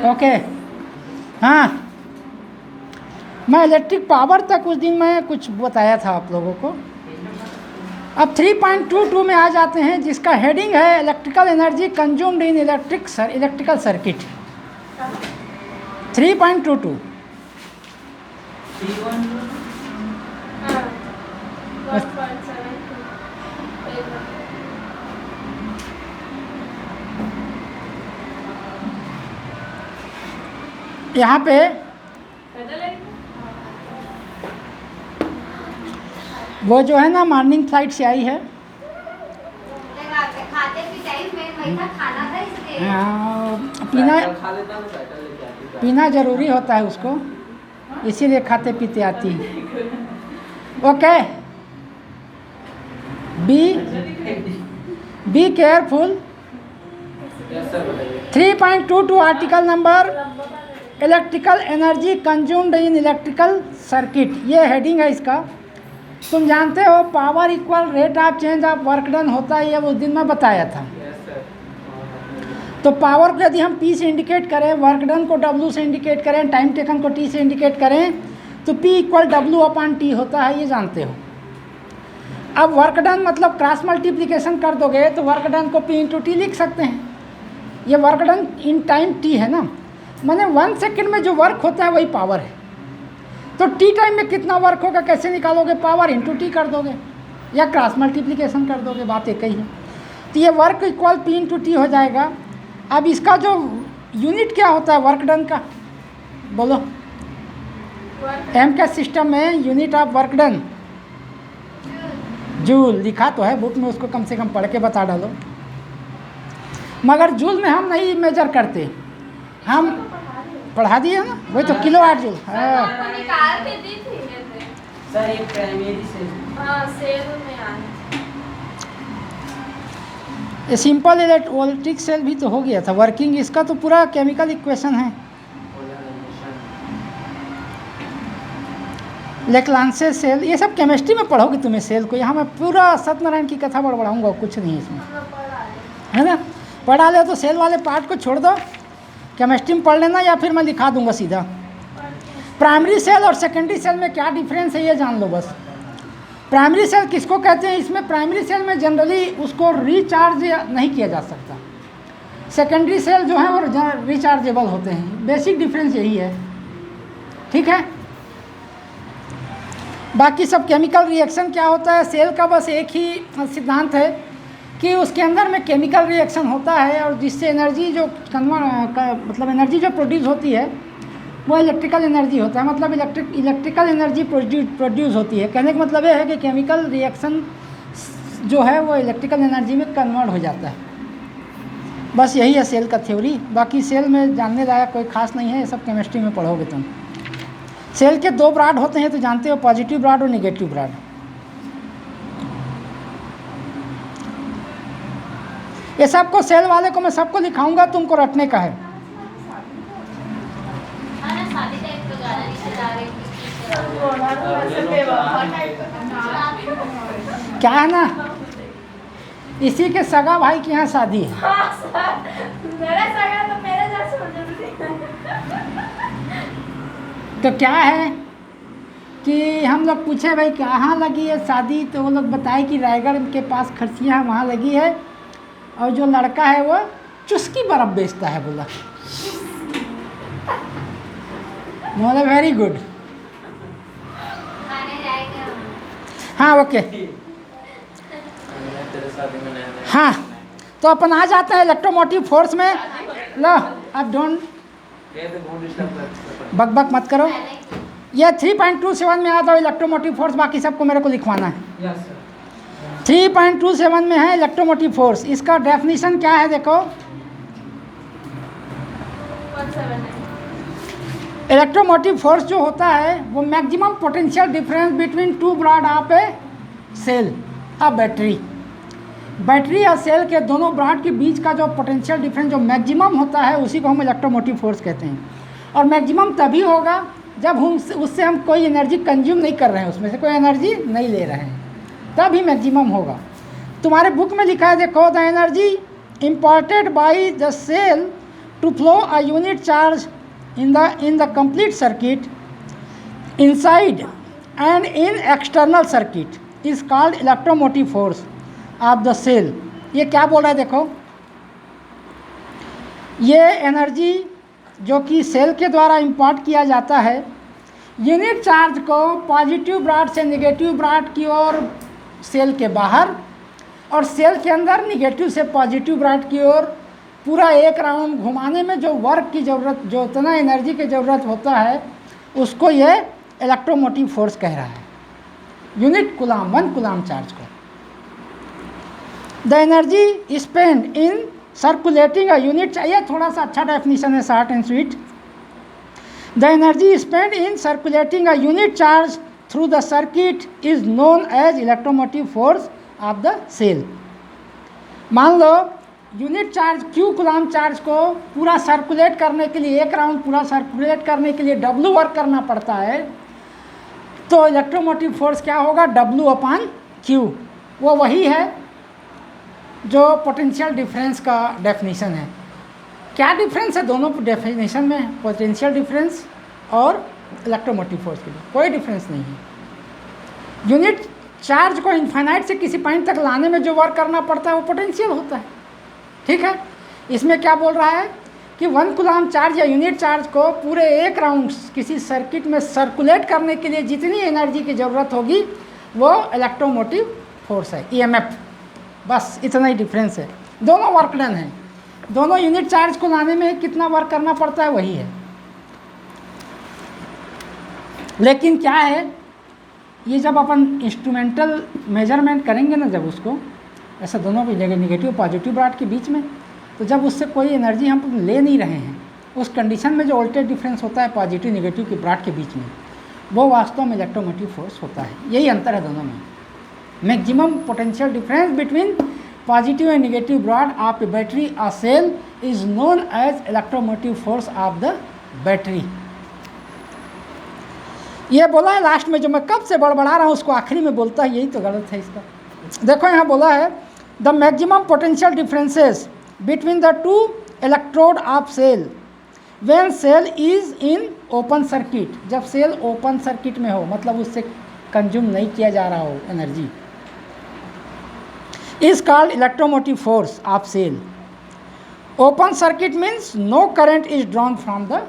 Okay. हाँ, मैं electric power तक उस दिन मैं कुछ बताया था आप लोगों को। अब 3.22 में आ जाते हैं, जिसका हेडिंग है electrical energy consumed in electrical circuit. 3.22 यहाँ पे वो जो है ना मॉर्निंग फ्लाइट से आई है। पीना जरूरी होता है उसको, इसीलिए खाते पीते आती है। Okay, be careful. 3.22 article number electrical energy consumed in electrical circuit, ये हेडिंग है इसका। तुम जानते हो power equal rate of change of work done होता है, ये उस दिन मैं बताया था। तो पावर को यदि हम P से इंडिकेट करें, वर्क डन को W से इंडिकेट करें, टाइम टेकन को T से इंडिकेट करें, तो P इक्वल W/T होता है, ये जानते हो। अब वर्क डन मतलब क्रॉस मल्टीप्लिकेशन कर दोगे तो वर्क डन को P × T लिख सकते हैं। ये work done in time T है ना, माने 1 सेकेंड में जो वर्क होता है वही पावर है। तो T टाइम में कितना वर्क होगा कैसे निकालोगे? पावर × T कर दोगे या क्रॉस मल्टीप्लिकेशन कर दोगे, बात एक ही है। तो ये वर्क इक्वल P × T हो जाएगा। अब इसका जो यूनिट क्या होता है वर्क डन का, बोलो? एम के सिस्टम में unit of work done joule लिखा तो है बुक में, उसको कम से कम पढ़ के बता डालो। मगर जूल में हम नहीं मेजर करते, हम पढ़ा दिए ना, वही तो किलोवाट जूल। ये सिंपल इलेक्ट्रिक सेल भी तो हो गया था वर्किंग, इसका तो पूरा केमिकल इक्वेशन है। लेक्लांसे सेल, ये सब केमिस्ट्री में पढ़ोगे तुम्हें सेल को। यहाँ मैं पूरा सत्यनारायण की कथा बढ़ाऊंगा, कुछ नहीं इसमें, है ना। पढ़ा ले तो सेल वाले पार्ट को छोड़ दो, केमिस्ट्री में पढ़ लेना, या फिर मैं लिखा दूंगा सीधा। प्राइमरी सेल और सेकेंडरी सेल में क्या डिफरेंस है ये जान लो बस। प्राइमरी सेल किसको कहते हैं? इसमें प्राइमरी सेल में जनरली उसको रिचार्ज नहीं किया जा सकता। सेकेंडरी सेल जो है वो रिचार्जेबल होते हैं, बेसिक डिफरेंस यही है, ठीक है। बाकी सब केमिकल रिएक्शन क्या होता है, सेल का बस एक ही सिद्धांत है कि उसके अंदर में केमिकल रिएक्शन होता है, और जिससे एनर्जी जो मतलब एनर्जी जो प्रोड्यूस होती है वो इलेक्ट्रिकल एनर्जी होता है, मतलब इलेक्ट्रिकल एनर्जी प्रोड्यूस होती है। कहने का मतलब ये है कि केमिकल रिएक्शन जो है वो इलेक्ट्रिकल एनर्जी में कन्वर्ट हो जाता है। बस यही है सेल का थ्योरी। बाकी सेल में जानने लायक कोई खास नहीं है, ये सब केमिस्ट्री में पढ़ोगे तुम। सेल के 2 ब्राड होते हैं तो जानते हो, पॉजिटिव ब्राड और निगेटिव ब्राड। ये सबको सेल वाले को मैं सबको लिखाऊंगा, तुमको रटने का है। क्या है ना, इसी के सगा भाई के यहाँ शादी है। मेरा सगा तो मेरे जैसे तो क्या है कि हम लोग पूछे भाई कहाँ लगी है शादी, तो वो लोग बताए कि रायगढ़ के पास खरसिया वहाँ लगी है, और जो लड़का है वो चुस्की बर्फ बेचता है। बोला बोले वेरी गुड। हाँ ओके, हाँ तो अपन आ जाते हैं इलेक्ट्रोमोटिव फोर्स में। लो अब डोंट बक मत करो। ये 3.27 में आ जाओ इलेक्ट्रोमोटिव फोर्स, बाकी सबको मेरे को लिखवाना है। 3.27 में है इलेक्ट्रोमोटिव फोर्स। इसका डेफिनेशन क्या है देखो, इलेक्ट्रोमोटिव फोर्स जो होता है वो maximum potential difference between 2 broad of a cell a battery. Battery और सेल के दोनों ब्रॉड के बीच का जो पोटेंशियल डिफरेंस जो मैक्सिमम होता है उसी को हम इलेक्ट्रोमोटिव फोर्स कहते हैं। और मैक्सिमम तभी होगा जब हम उससे हम कोई एनर्जी कंज्यूम नहीं कर रहे हैं, उसमें से कोई एनर्जी नहीं ले रहे हैं। तभी मैक्सिमम होगा। तुम्हारे बुक में लिखा है, देखो, the energy imparted by the cell to flow a unit charge in the complete circuit inside and in external circuit is called electromotive force of the cell। ये क्या बोल रहा है, देखो, ये एनर्जी जो कि सेल के द्वारा इम्पार्ट किया जाता है यूनिट चार्ज को पॉजिटिव ब्राड से नेगेटिव ब्राड की ओर सेल के बाहर, और सेल के अंदर निगेटिव से पॉजिटिव ब्राड की ओर पूरा एक राउंड घुमाने में जो वर्क की ज़रूरत, जो इतना एनर्जी की ज़रूरत होता है, उसको ये इलेक्ट्रोमोटिव फोर्स कह रहा है, यूनिट कूलाम, 1 कूलाम चार्ज को। The energy spend in circulating a unit, ये थोड़ा सा अच्छा डेफिनेशन है, short and sweet. The energy spend in circulating a unit charge through the circuit is known as electromotive force of the cell. मान लो unit charge Q coulomb charge को पूरा circulate करने के लिए, एक राउंड पूरा सर्कुलेट करने के लिए W वर्क करना पड़ता है, तो इलेक्ट्रोमोटिव फोर्स क्या होगा, W/Q। वो वही है जो पोटेंशियल डिफरेंस का डेफिनेशन है। क्या डिफरेंस है दोनों डेफिनेशन में, पोटेंशियल डिफरेंस और इलेक्ट्रोमोटिव फोर्स के लिए? कोई डिफरेंस नहीं है। यूनिट चार्ज को इन्फाइनाइट से किसी पॉइंट तक लाने में जो वर्क करना पड़ता है वो पोटेंशियल होता है, ठीक है। इसमें क्या बोल रहा है कि 1 कूलाम चार्ज या यूनिट चार्ज को पूरे एक राउंड किसी सर्किट में सर्कुलेट करने के लिए जितनी एनर्जी की ज़रूरत होगी वो इलेक्ट्रोमोटिव फोर्स है, EMF। बस इतना ही डिफरेंस है, दोनों वर्क डन है, दोनों यूनिट चार्ज को लाने में कितना वर्क करना पड़ता है वही है। लेकिन क्या है, ये जब अपन इंस्ट्रूमेंटल मेजरमेंट करेंगे ना, जब उसको ऐसा दोनों भी नेगेटिव पॉजिटिव ब्राड के बीच में, तो जब उससे कोई एनर्जी हम ले नहीं रहे हैं, उस कंडीशन में जो वोल्टेज डिफरेंस होता है पॉजिटिव नेगेटिव के ब्राड के बीच में, वो वास्तव में इलेक्ट्रोमोटिव फोर्स होता है। यही अंतर है दोनों में। Maximum potential difference between positive and negative broad of a battery or cell is known as electromotive force of the battery. ये बोला है लास्ट में, जो मैं कब से बड़बड़ा रहा हूँ उसको आखिरी में बोलता है, यही तो गलत है इसका। देखो यहाँ बोला है, the maximum potential differences between the two electrode of cell when cell is in open circuit, जब सेल ओपन सर्किट में हो, मतलब उससे कंज्यूम नहीं किया जा रहा हो energy, is called electromotive force of cell. Open circuit means no current is drawn from the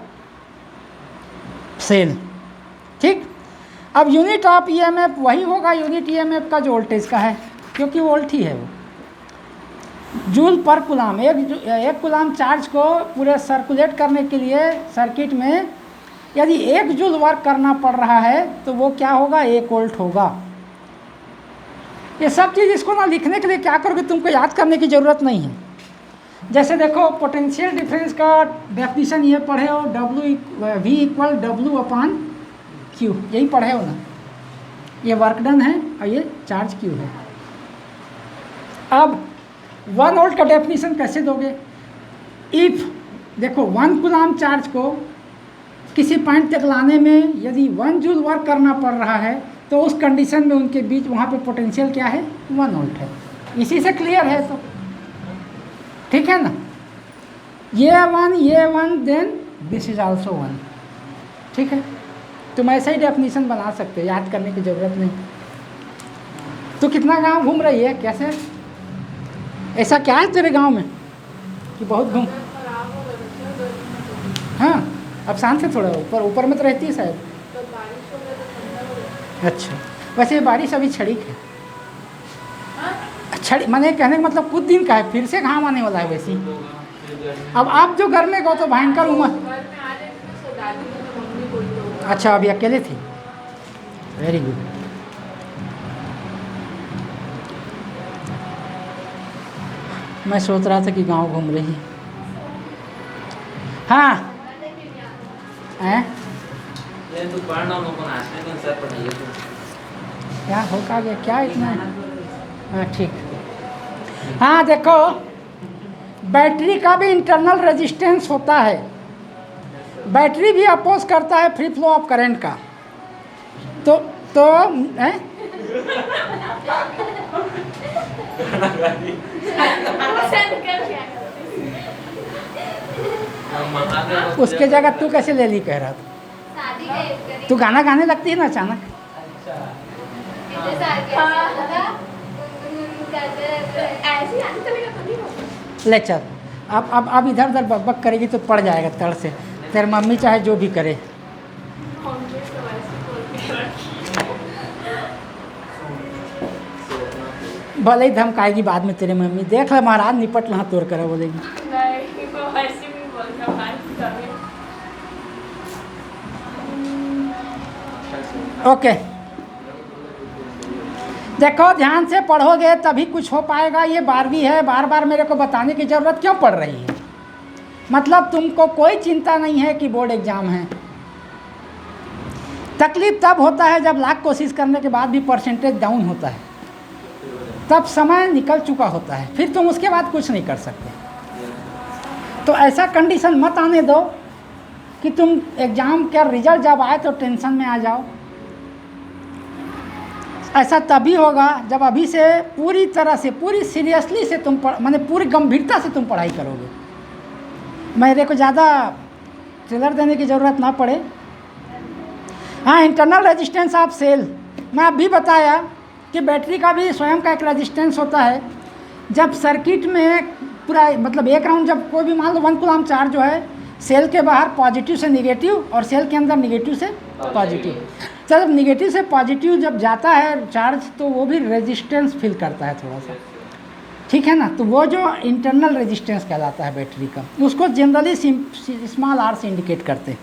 cell, ठीक। अब यूनिट ऑफ EMF वही होगा यूनिट EMF का जो वोल्टेज का है, क्योंकि वोल्ट ही है वो, जूल पर कूलाम। एक कूलाम चार्ज को पूरे सर्कुलेट करने के लिए सर्किट में यदि 1 जूल वर्क करना पड़ रहा है तो वो क्या होगा, 1 वोल्ट होगा। ये सब चीज़ इसको ना लिखने के लिए क्या करोगे, तुमको याद करने की ज़रूरत नहीं है। जैसे देखो पोटेंशियल डिफरेंस का डेफिनेशन ये पढ़े हो, V=W/Q, यही पढ़े हो ना। ये वर्क डन है और ये चार्ज Q है। अब 1 वोल्ट का डेफिनेशन कैसे दोगे? इफ़ देखो 1 कूलाम चार्ज को किसी पॉइंट तक लाने में यदि 1 जूल वर्क करना पड़ रहा है तो उस कंडीशन में उनके बीच वहाँ पे पोटेंशियल क्या है, 1 वोल्ट है। इसी से क्लियर है तो, ठीक है ना। ये 1 देन दिस इज आल्सो 1, ठीक है। तुम ऐसा ही डेफिनेशन बना सकते हो, याद करने की ज़रूरत नहीं। तो कितना गांव घूम रही है, कैसे, ऐसा क्या है तेरे गांव में कि बहुत घूम? हाँ, अब शांत है थोड़ा, ऊपर में तो रहती है शायद। अच्छा, वैसे ये बारिश अभी छड़ीक है। छड़ी मैंने कहने का मतलब कुछ दिन का है, फिर से घाम आने वाला है वैसे ही। अब आप जो घर में गो तो भयंकर उमस। अच्छा, अभी अकेले थे, वेरी गुड। मैं सोच रहा था कि गांव घूम रही है। हाँ हैं? क्या हो का गया, क्या इतना? हाँ ठीक। हाँ देखो, बैटरी का भी इंटरनल रेजिस्टेंस होता है। बैटरी भी अपोज करता है फ्री फ्लो ऑफ करंट का। तो वो सेंड कर क्या करती उसके जगह तू कैसे ले ली कह रहा था? शादी का एक करी तू गाना गाने लगती है ना अचानक। इतने साल के होगा करते रहते ऐसे ही आने चलेगा तो नहीं होगा ले चल, अब इधर उधर बक बक करेगी तो पड़ जाएगा तड़ से। तेरी मम्मी चाहे जो भी करे। भले ही धमकाएगी बाद में तेरी मम्मी, देख ले महाराज निपट लहा तोड़ कर बोलेगी। नहीं वो ऐसे भी बोलता भाई कभी ओके, देखो ध्यान से पढ़ोगे तभी कुछ हो पाएगा। ये 12वीं है, बार बार मेरे को बताने की ज़रूरत क्यों पड़ रही है? मतलब तुमको कोई चिंता नहीं है कि बोर्ड एग्ज़ाम है। तकलीफ तब होता है जब लाख कोशिश करने के बाद भी परसेंटेज डाउन होता है, तब समय निकल चुका होता है, फिर तुम उसके बाद कुछ नहीं कर सकते। तो ऐसा कंडीशन मत आने दो कि तुम एग्ज़ाम का रिजल्ट जब आए तो टेंशन में आ जाओ। ऐसा तभी होगा जब अभी से पूरी तरह से, पूरी सीरियसली से तुम माने पूरी गंभीरता से तुम पढ़ाई करोगे। मेरे को ज़्यादा ट्रेलर देने की ज़रूरत ना पड़े। हाँ, इंटरनल रेजिस्टेंस ऑफ सेल मैं अभी बताया कि बैटरी का भी स्वयं का एक रेजिस्टेंस होता है। जब सर्किट में पूरा मतलब एक राउंड जब कोई भी मान लो 1 कूलम चार्ज जो है सेल के बाहर पॉजिटिव से नेगेटिव और सेल के अंदर नेगेटिव से पॉजिटिव, तो जब नेगेटिव से पॉजिटिव जब जाता है चार्ज तो वो भी रेजिस्टेंस फील करता है थोड़ा सा, ठीक है ना। तो वो जो इंटरनल रेजिस्टेंस कहलाता है बैटरी का, उसको जनरली स्मॉल आर से इंडिकेट करते हैं।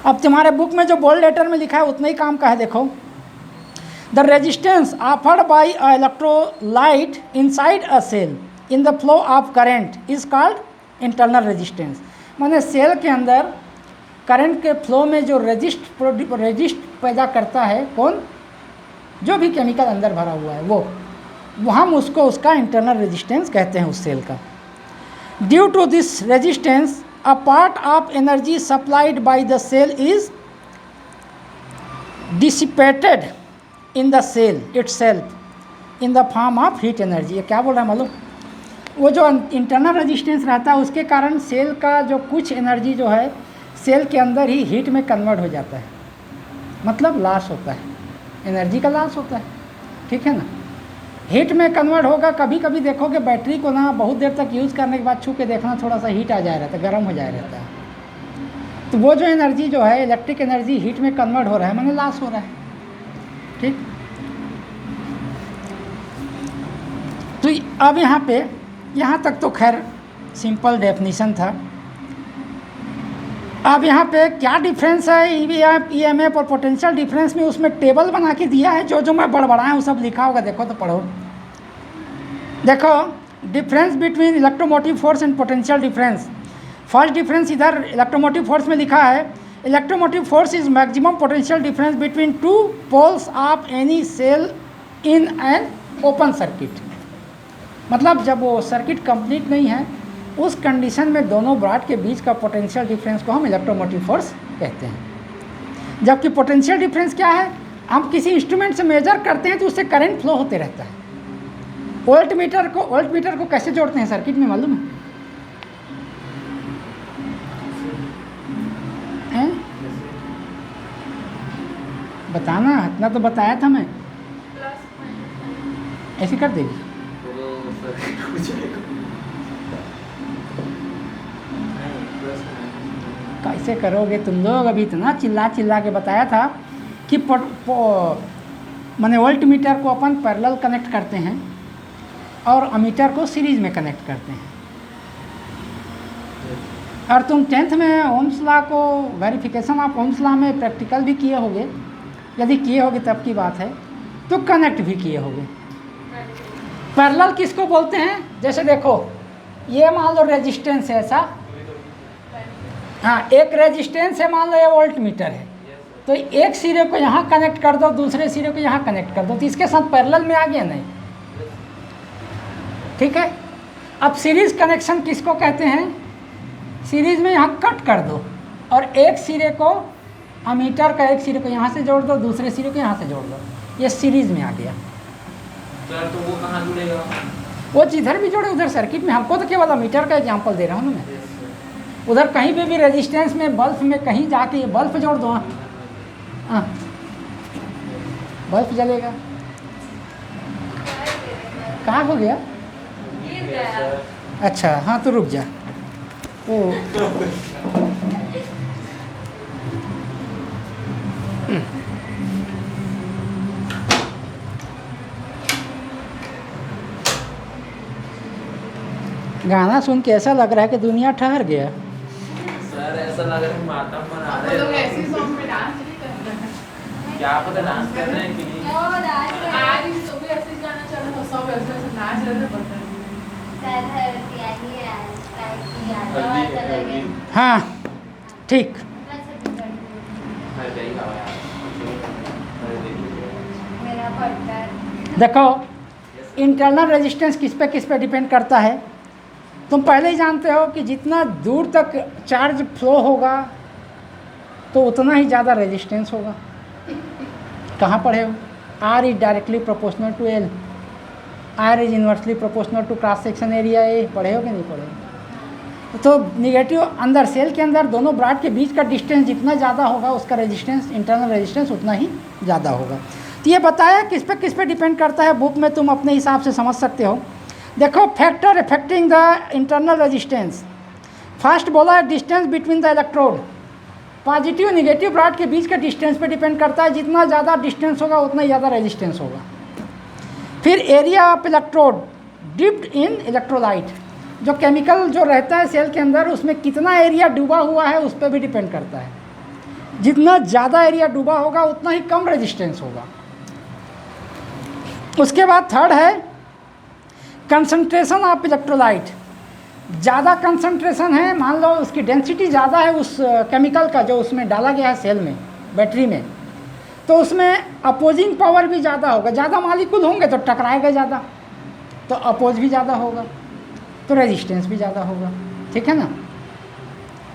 अब तुम्हारे बुक में जो बोल्ड लेटर में लिखा है उतना ही काम का है। देखो, the resistance offered by a electrolyte inside a cell in the flow of current is called internal resistance. माने सेल के अंदर करंट के फ्लो में जो रेजिस्ट पैदा करता है कौन, जो भी केमिकल अंदर भरा हुआ है वो हम उसको उसका इंटरनल रेजिस्टेंस कहते हैं उस सेल का। Due to this resistance a part of energy supplied by the cell is dissipated in the cell itself in the form of heat energy। ये क्या बोल रहा है मालूम? वो जो इंटरनल रेजिस्टेंस रहता है उसके कारण सेल का जो कुछ एनर्जी जो है सेल के अंदर ही हीट में कन्वर्ट हो जाता है, मतलब लॉस होता है, एनर्जी का लॉस होता है, ठीक है ना। हीट में कन्वर्ट होगा। कभी कभी देखोगे बैटरी को ना बहुत देर तक यूज़ करने के बाद छू के देखना थोड़ा सा हीट आ जाया रहता है, गर्म हो जाया रहता है। तो वो जो एनर्जी जो है इलेक्ट्रिक एनर्जी हीट में कन्वर्ट हो रहा है, माने लॉस हो रहा है, ठीक। तो अब यहाँ तक तो खैर सिंपल डेफिनीशन था। अब यहाँ पे क्या डिफरेंस है ईएमएफ और पोटेंशियल डिफरेंस में, उसमें टेबल बना के दिया है। जो मैं बड़बड़ाया वो सब लिखा होगा, देखो तो पढ़ो। देखो, difference between electromotive force and potential difference. First difference इधर इलेक्ट्रोमोटिव फोर्स में लिखा है, electromotive force is maximum potential difference between two poles of any cell in an open circuit. मतलब जब वो सर्किट कंप्लीट नहीं है उस कंडीशन में दोनों ब्रॉड के बीच का पोटेंशियल डिफरेंस को हम इलेक्ट्रोमोटिव फोर्स कहते हैं। जबकि पोटेंशियल डिफरेंस क्या है, हम किसी इंस्ट्रूमेंट से मेजर करते हैं तो उससे करंट फ्लो होते रहता है। वोल्ट मीटर को कैसे जोड़ते हैं सर्किट में मालूम है? बताना, इतना तो बताया था मैं। ऐसे कर देगी कैसे करोगे तुम लोग? अभी इतना चिल्ला के बताया था कि माने वोल्ट मीटर को अपन पैरेलल कनेक्ट करते हैं और अमीटर को सीरीज में कनेक्ट करते हैं। और तुम 10th में ओम्स लॉ को वेरिफिकेशन ऑफ ओम्स लॉ में प्रैक्टिकल भी किए होगे, यदि किए होगे तब की बात है, तो कनेक्ट भी किए होगे। पैरेलल किसको बोलते हैं? जैसे देखो, ये मान लो रेजिस्टेंस है ऐसा, हाँ एक रेजिस्टेंस है, मान लो ये वोल्ट मीटर है, तो एक सिरे को यहाँ कनेक्ट कर दो, दूसरे सिरे को यहाँ कनेक्ट कर दो, तो इसके साथ पैरेलल में आ गया नहीं, ठीक है। अब सीरीज कनेक्शन किसको कहते हैं? सीरीज में यहाँ कट कर दो और एक सिरे को अमीटर का एक सिरे को यहाँ से जोड़ दो, दूसरे सिरे को यहाँ से जोड़ दो, ये सीरीज़ में आ गया। सर तो वो कहाँ जुड़ेगा? वो इधर भी जोड़े, उधर सर्किट में। हमको तो केवल मीटर का एग्जांपल दे रहा हूँ ना मैं। उधर कहीं पे भी रेजिस्टेंस में, बल्ब में कहीं जाके ये बल्ब जोड़ दो। हाँ, बल्ब जलेगा। कहाँ हो गया? गिर गया। अच्छा हाँ, तो रुक जा। ओ गाना सुन के ऐसा लग रहा है कि दुनिया ठहर गया। सर ऐसा लग रहा है माता मना आप रहे लोग हैं। ऐसे सॉन्ग में डांस नहीं कर रहे हैं। क्या पता डांस कर रहे हैं कि नहीं। ओ राज आज ही तो भी ऐसे ही गाना चल रहा है, सब ऐसे ऐसे नाच रहे थे, पता नहीं। हल्दी हाँ ठीक। हल्दी का यार। मेरा पार्टनर देखो, इंटरनल रेजिस्टेंस किस पे डिपेंड करता है। तुम पहले ही जानते हो कि जितना दूर तक चार्ज फ्लो होगा तो उतना ही ज़्यादा रेजिस्टेंस होगा। कहाँ पढ़े हो? R is directly proportional to L, R is inversely proportional to cross section area A. पढ़े हो कि नहीं पढ़े हो? तो निगेटिव अंदर सेल के अंदर दोनों ब्रॉड के बीच का डिस्टेंस जितना ज़्यादा होगा उसका रेजिस्टेंस, इंटरनल रेजिस्टेंस उतना ही ज़्यादा होगा। तो ये बताया किस पे डिपेंड करता है, बुक में तुम अपने हिसाब से समझ सकते हो। देखो, factor affecting the internal resistance. First बोला है distance between the electrode. Positive negative broad के बीच का डिस्टेंस पे डिपेंड करता है। जितना ज़्यादा डिस्टेंस होगा उतना ज़्यादा रेजिस्टेंस होगा। फिर area of electrode dipped in electrolyte. जो केमिकल जो रहता है सेल के अंदर उसमें कितना एरिया डूबा हुआ है उस पर भी डिपेंड करता है। जितना ज़्यादा एरिया डूबा होगा उतना ही कम रेजिस्टेंस होगा। उसके बाद थर्ड है कंसंट्रेशन ऑफ इलेक्ट्रोलाइट। ज़्यादा कंसंट्रेशन है, मान लो उसकी डेंसिटी ज़्यादा है उस केमिकल का जो उसमें डाला गया है सेल में, बैटरी में, तो उसमें अपोजिंग पावर भी ज़्यादा होगा। ज़्यादा मालिक्यूल होंगे तो टकराएगा ज़्यादा, तो अपोज भी ज़्यादा होगा, तो रेजिस्टेंस भी ज़्यादा होगा। ठीक है ना?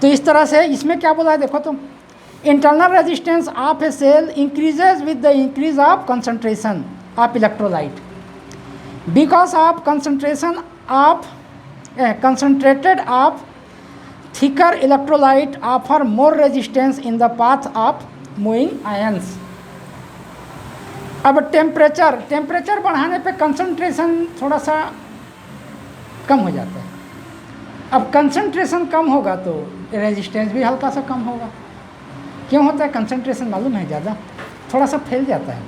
तो इस तरह से इसमें क्या बोला है देखो तुम, internal resistance of a cell increases with the increase of concentration of electrolyte because of concentration of concentrated of thicker electrolyte offer more resistance in the path of moving ions। अब टेम्परेचर बढ़ाने पे concentration थोड़ा सा कम हो जाता है। अब concentration कम होगा तो रेजिस्टेंस भी हल्का सा कम होगा। क्यों होता है? कंसंट्रेशन मालूम है ज़्यादा, थोड़ा सा फैल जाता है।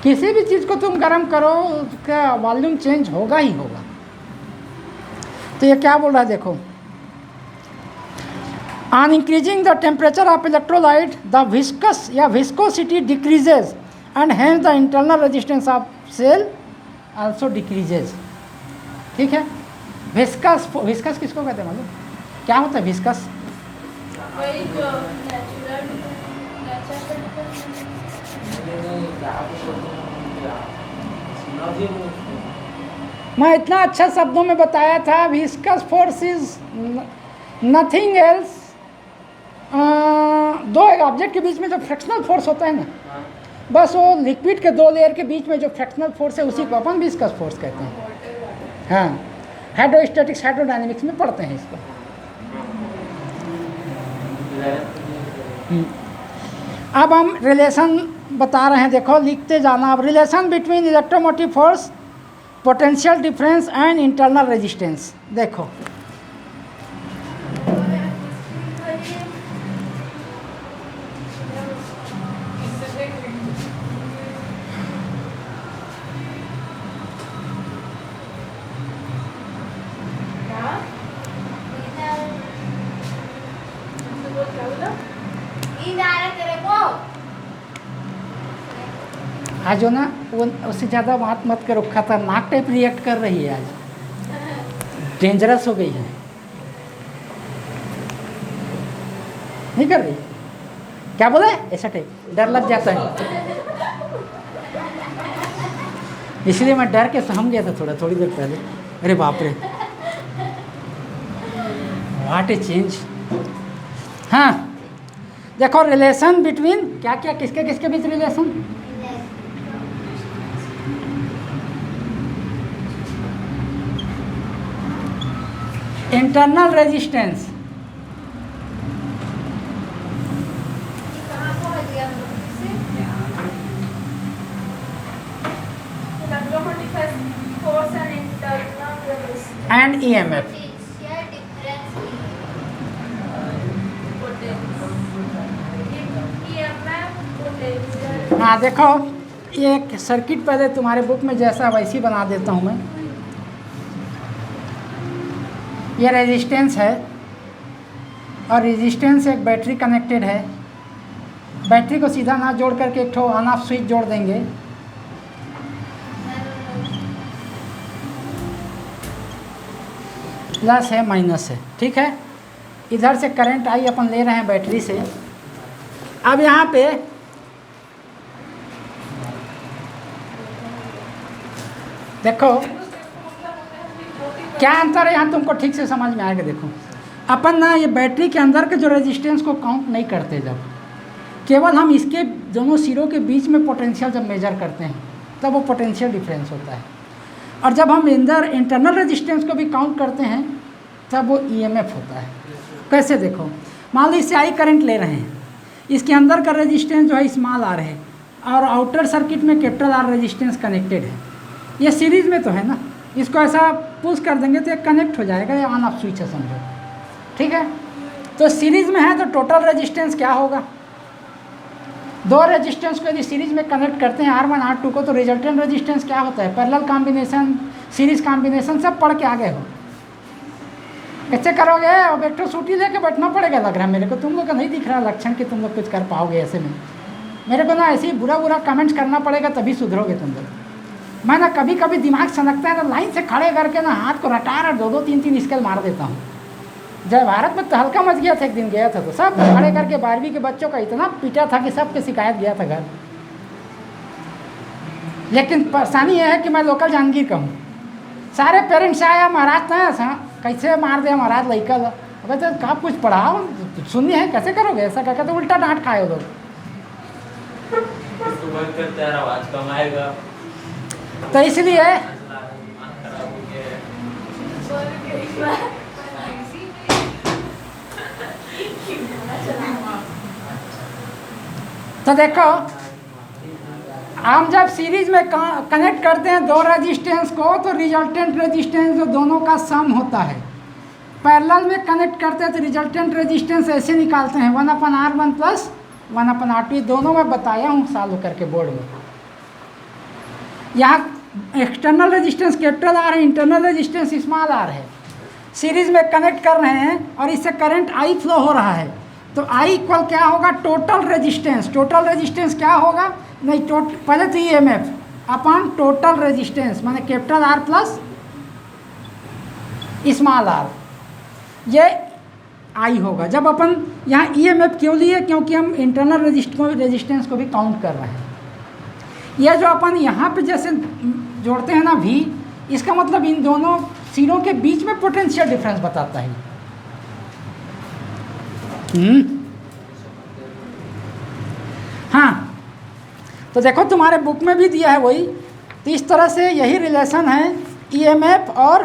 किसी भी चीज़ को तुम गर्म करो उसका वॉल्यूम चेंज होगा ही होगा। तो ये क्या बोल रहा है देखो, on increasing the temperature of electrolyte the viscous या viscosity decreases and hence the internal resistance of cell also decreases. ठीक है? विस्कस किसको कहते हैं मालूम? क्या होता है विस्कस? वही जो मैं इतना अच्छा शब्दों में बताया था, viscous force is nothing else. दो ऑब्जेक्ट के बीच में जो फ्रिक्शनल फोर्स होता है ना, बस वो लिक्विड के दो लेयर के बीच में जो फ्रिक्शनल फोर्स है उसी को अपन विस्कस फोर्स कहते हैं। हाँ, हाइड्रोस्टैटिक्स हाइड्रोडायनेमिक्स में पढ़ते हैं इसको। अब हम रिलेशन बता रहे हैं, देखो लिखते जाना। अब relation between electromotive force, potential difference and internal resistance. देखो आज जो ना वो उससे ज़्यादा बात मत करो, खतरनाक टाइप रिएक्ट कर रही है आज, डेंजरस हो गई है। नहीं कर रही? क्या बोला है? ऐसा टाइप डर लग जाता है, इसलिए मैं डर के सहम गया था थोड़ी देर पहले। अरे बाप रे, व्हाट ए चेंज। हाँ देखो, रिलेशन बिटवीन क्या क्या किसके किसके बीच रिलेशन? इंटरनल रेजिस्टेंस कहाँ पहुँच गया हम लोग इससे? Electromotive force and internal resistance. And EMF. Potential difference EMF potential. हाँ देखो, एक सर्किट पहले तुम्हारे बुक में जैसा वैसी बना देता हूँ मैं। ये रेजिस्टेंस है और रेजिस्टेंस एक बैटरी कनेक्टेड है। बैटरी को सीधा ना जोड़ करके एक ठो ऑन ऑफ स्विच जोड़ देंगे। प्लस है माइनस है, ठीक है। इधर से करंट आई अपन ले रहे हैं बैटरी से। अब यहाँ पे देखो क्या अंतर है, यहाँ तुमको ठीक से समझ में आएगा। देखो अपन ना ये बैटरी के अंदर के जो रेजिस्टेंस को काउंट नहीं करते, जब केवल हम इसके दोनों सिरों के बीच में पोटेंशियल जब मेजर करते हैं तब वो पोटेंशियल डिफरेंस होता है। और जब हम अंदर इंटरनल रेजिस्टेंस को भी काउंट करते हैं तब वो ईएमएफ होता है। कैसे देखो, मान लो इससे आई करंट ले रहे हैं, इसके अंदर का रेजिस्टेंस जो है स्मॉल आर है और आउटर सर्किट में कैपिटल आर रेजिस्टेंस कनेक्टेड है। ये सीरीज़ में तो है ना, इसको ऐसा पुश कर देंगे तो ये कनेक्ट हो जाएगा, ये ऑन ऑफ स्विच है समझो, ठीक है। तो सीरीज़ में है तो टोटल रेजिस्टेंस क्या होगा, दो रेजिस्टेंस को यदि सीरीज में कनेक्ट करते हैं R1 R2 को, तो रिजल्टेंट रेजिस्टेंस क्या होता है, पैरेलल कॉम्बिनेशन, सीरीज कॉम्बिनेशन सब पढ़ के आ गए हो। कैसे करोगे, अब एक तो सूटी लेके बैठना पड़ेगा लग रहा है मेरे को। तुम लोग का नहीं दिख रहा लक्षण कि तुम लोग कुछ कर पाओगे ऐसे में। मेरे को ना ऐसे ही बुरा बुरा कमेंट्स करना पड़ेगा तभी सुधरोगे तुम लोग। मैं ना कभी कभी दिमाग सनकता है तो लाइन से खड़े करके ना हाथ को रटार और 2-2 3-3 स्केल मार देता हूँ। जब भारत में तो हल्का मच गया था, एक दिन गया था तो सब खड़े करके 12वीं के बच्चों का इतना पीटा था कि सबके शिकायत गया था घर। लेकिन परेशानी यह है कि मैं लोकल जांगीर का हूँ। सारे पेरेंट्स आया महाराज था कैसे मार दे महाराज लड़का, अबे तो कहाँ कुछ पढ़ाओ सुननी है, कैसे करोगे ऐसा करके, तो उल्टा डांट खाए लोग। आवाज कम आएगा तो इसलिए तो देखो, हम जब सीरीज में कनेक्ट करते हैं दो रेजिस्टेंस को तो रिजल्टेंट रेजिस्टेंस जो दोनों का सम होता है। पैरेलल में कनेक्ट करते हैं तो रिजल्टेंट रेजिस्टेंस ऐसे निकालते हैं 1/R1 प्लस 1/R2। दोनों में बताया हूँ सॉल्व करके बोर्ड में। यहाँ एक्सटर्नल रेजिस्टेंस कैपिटल आर है, इंटरनल रेजिस्टेंस स्मॉल आर है। सीरीज में कनेक्ट कर रहे हैं और इससे करंट आई फ्लो हो रहा है, तो आई इक्वल क्या होगा, टोटल रेजिस्टेंस। टोटल रेजिस्टेंस क्या होगा, नहीं पहले तो ईएमएफ अपॉन टोटल रेजिस्टेंस, माने capital R plus small R, ये आई होगा। जब अपन यहाँ ईएमएफ क्यों लिए, क्योंकि हम इंटरनल रेजिस्टेंस को भी काउंट कर रहे हैं। यह जो अपन यहाँ पे जैसे जोड़ते हैं ना V, इसका मतलब इन दोनों सिरों के बीच में पोटेंशियल डिफरेंस बताता है। हाँ, तो देखो तुम्हारे बुक में भी दिया है वही। तो इस तरह से यही रिलेशन है ईएमएफ और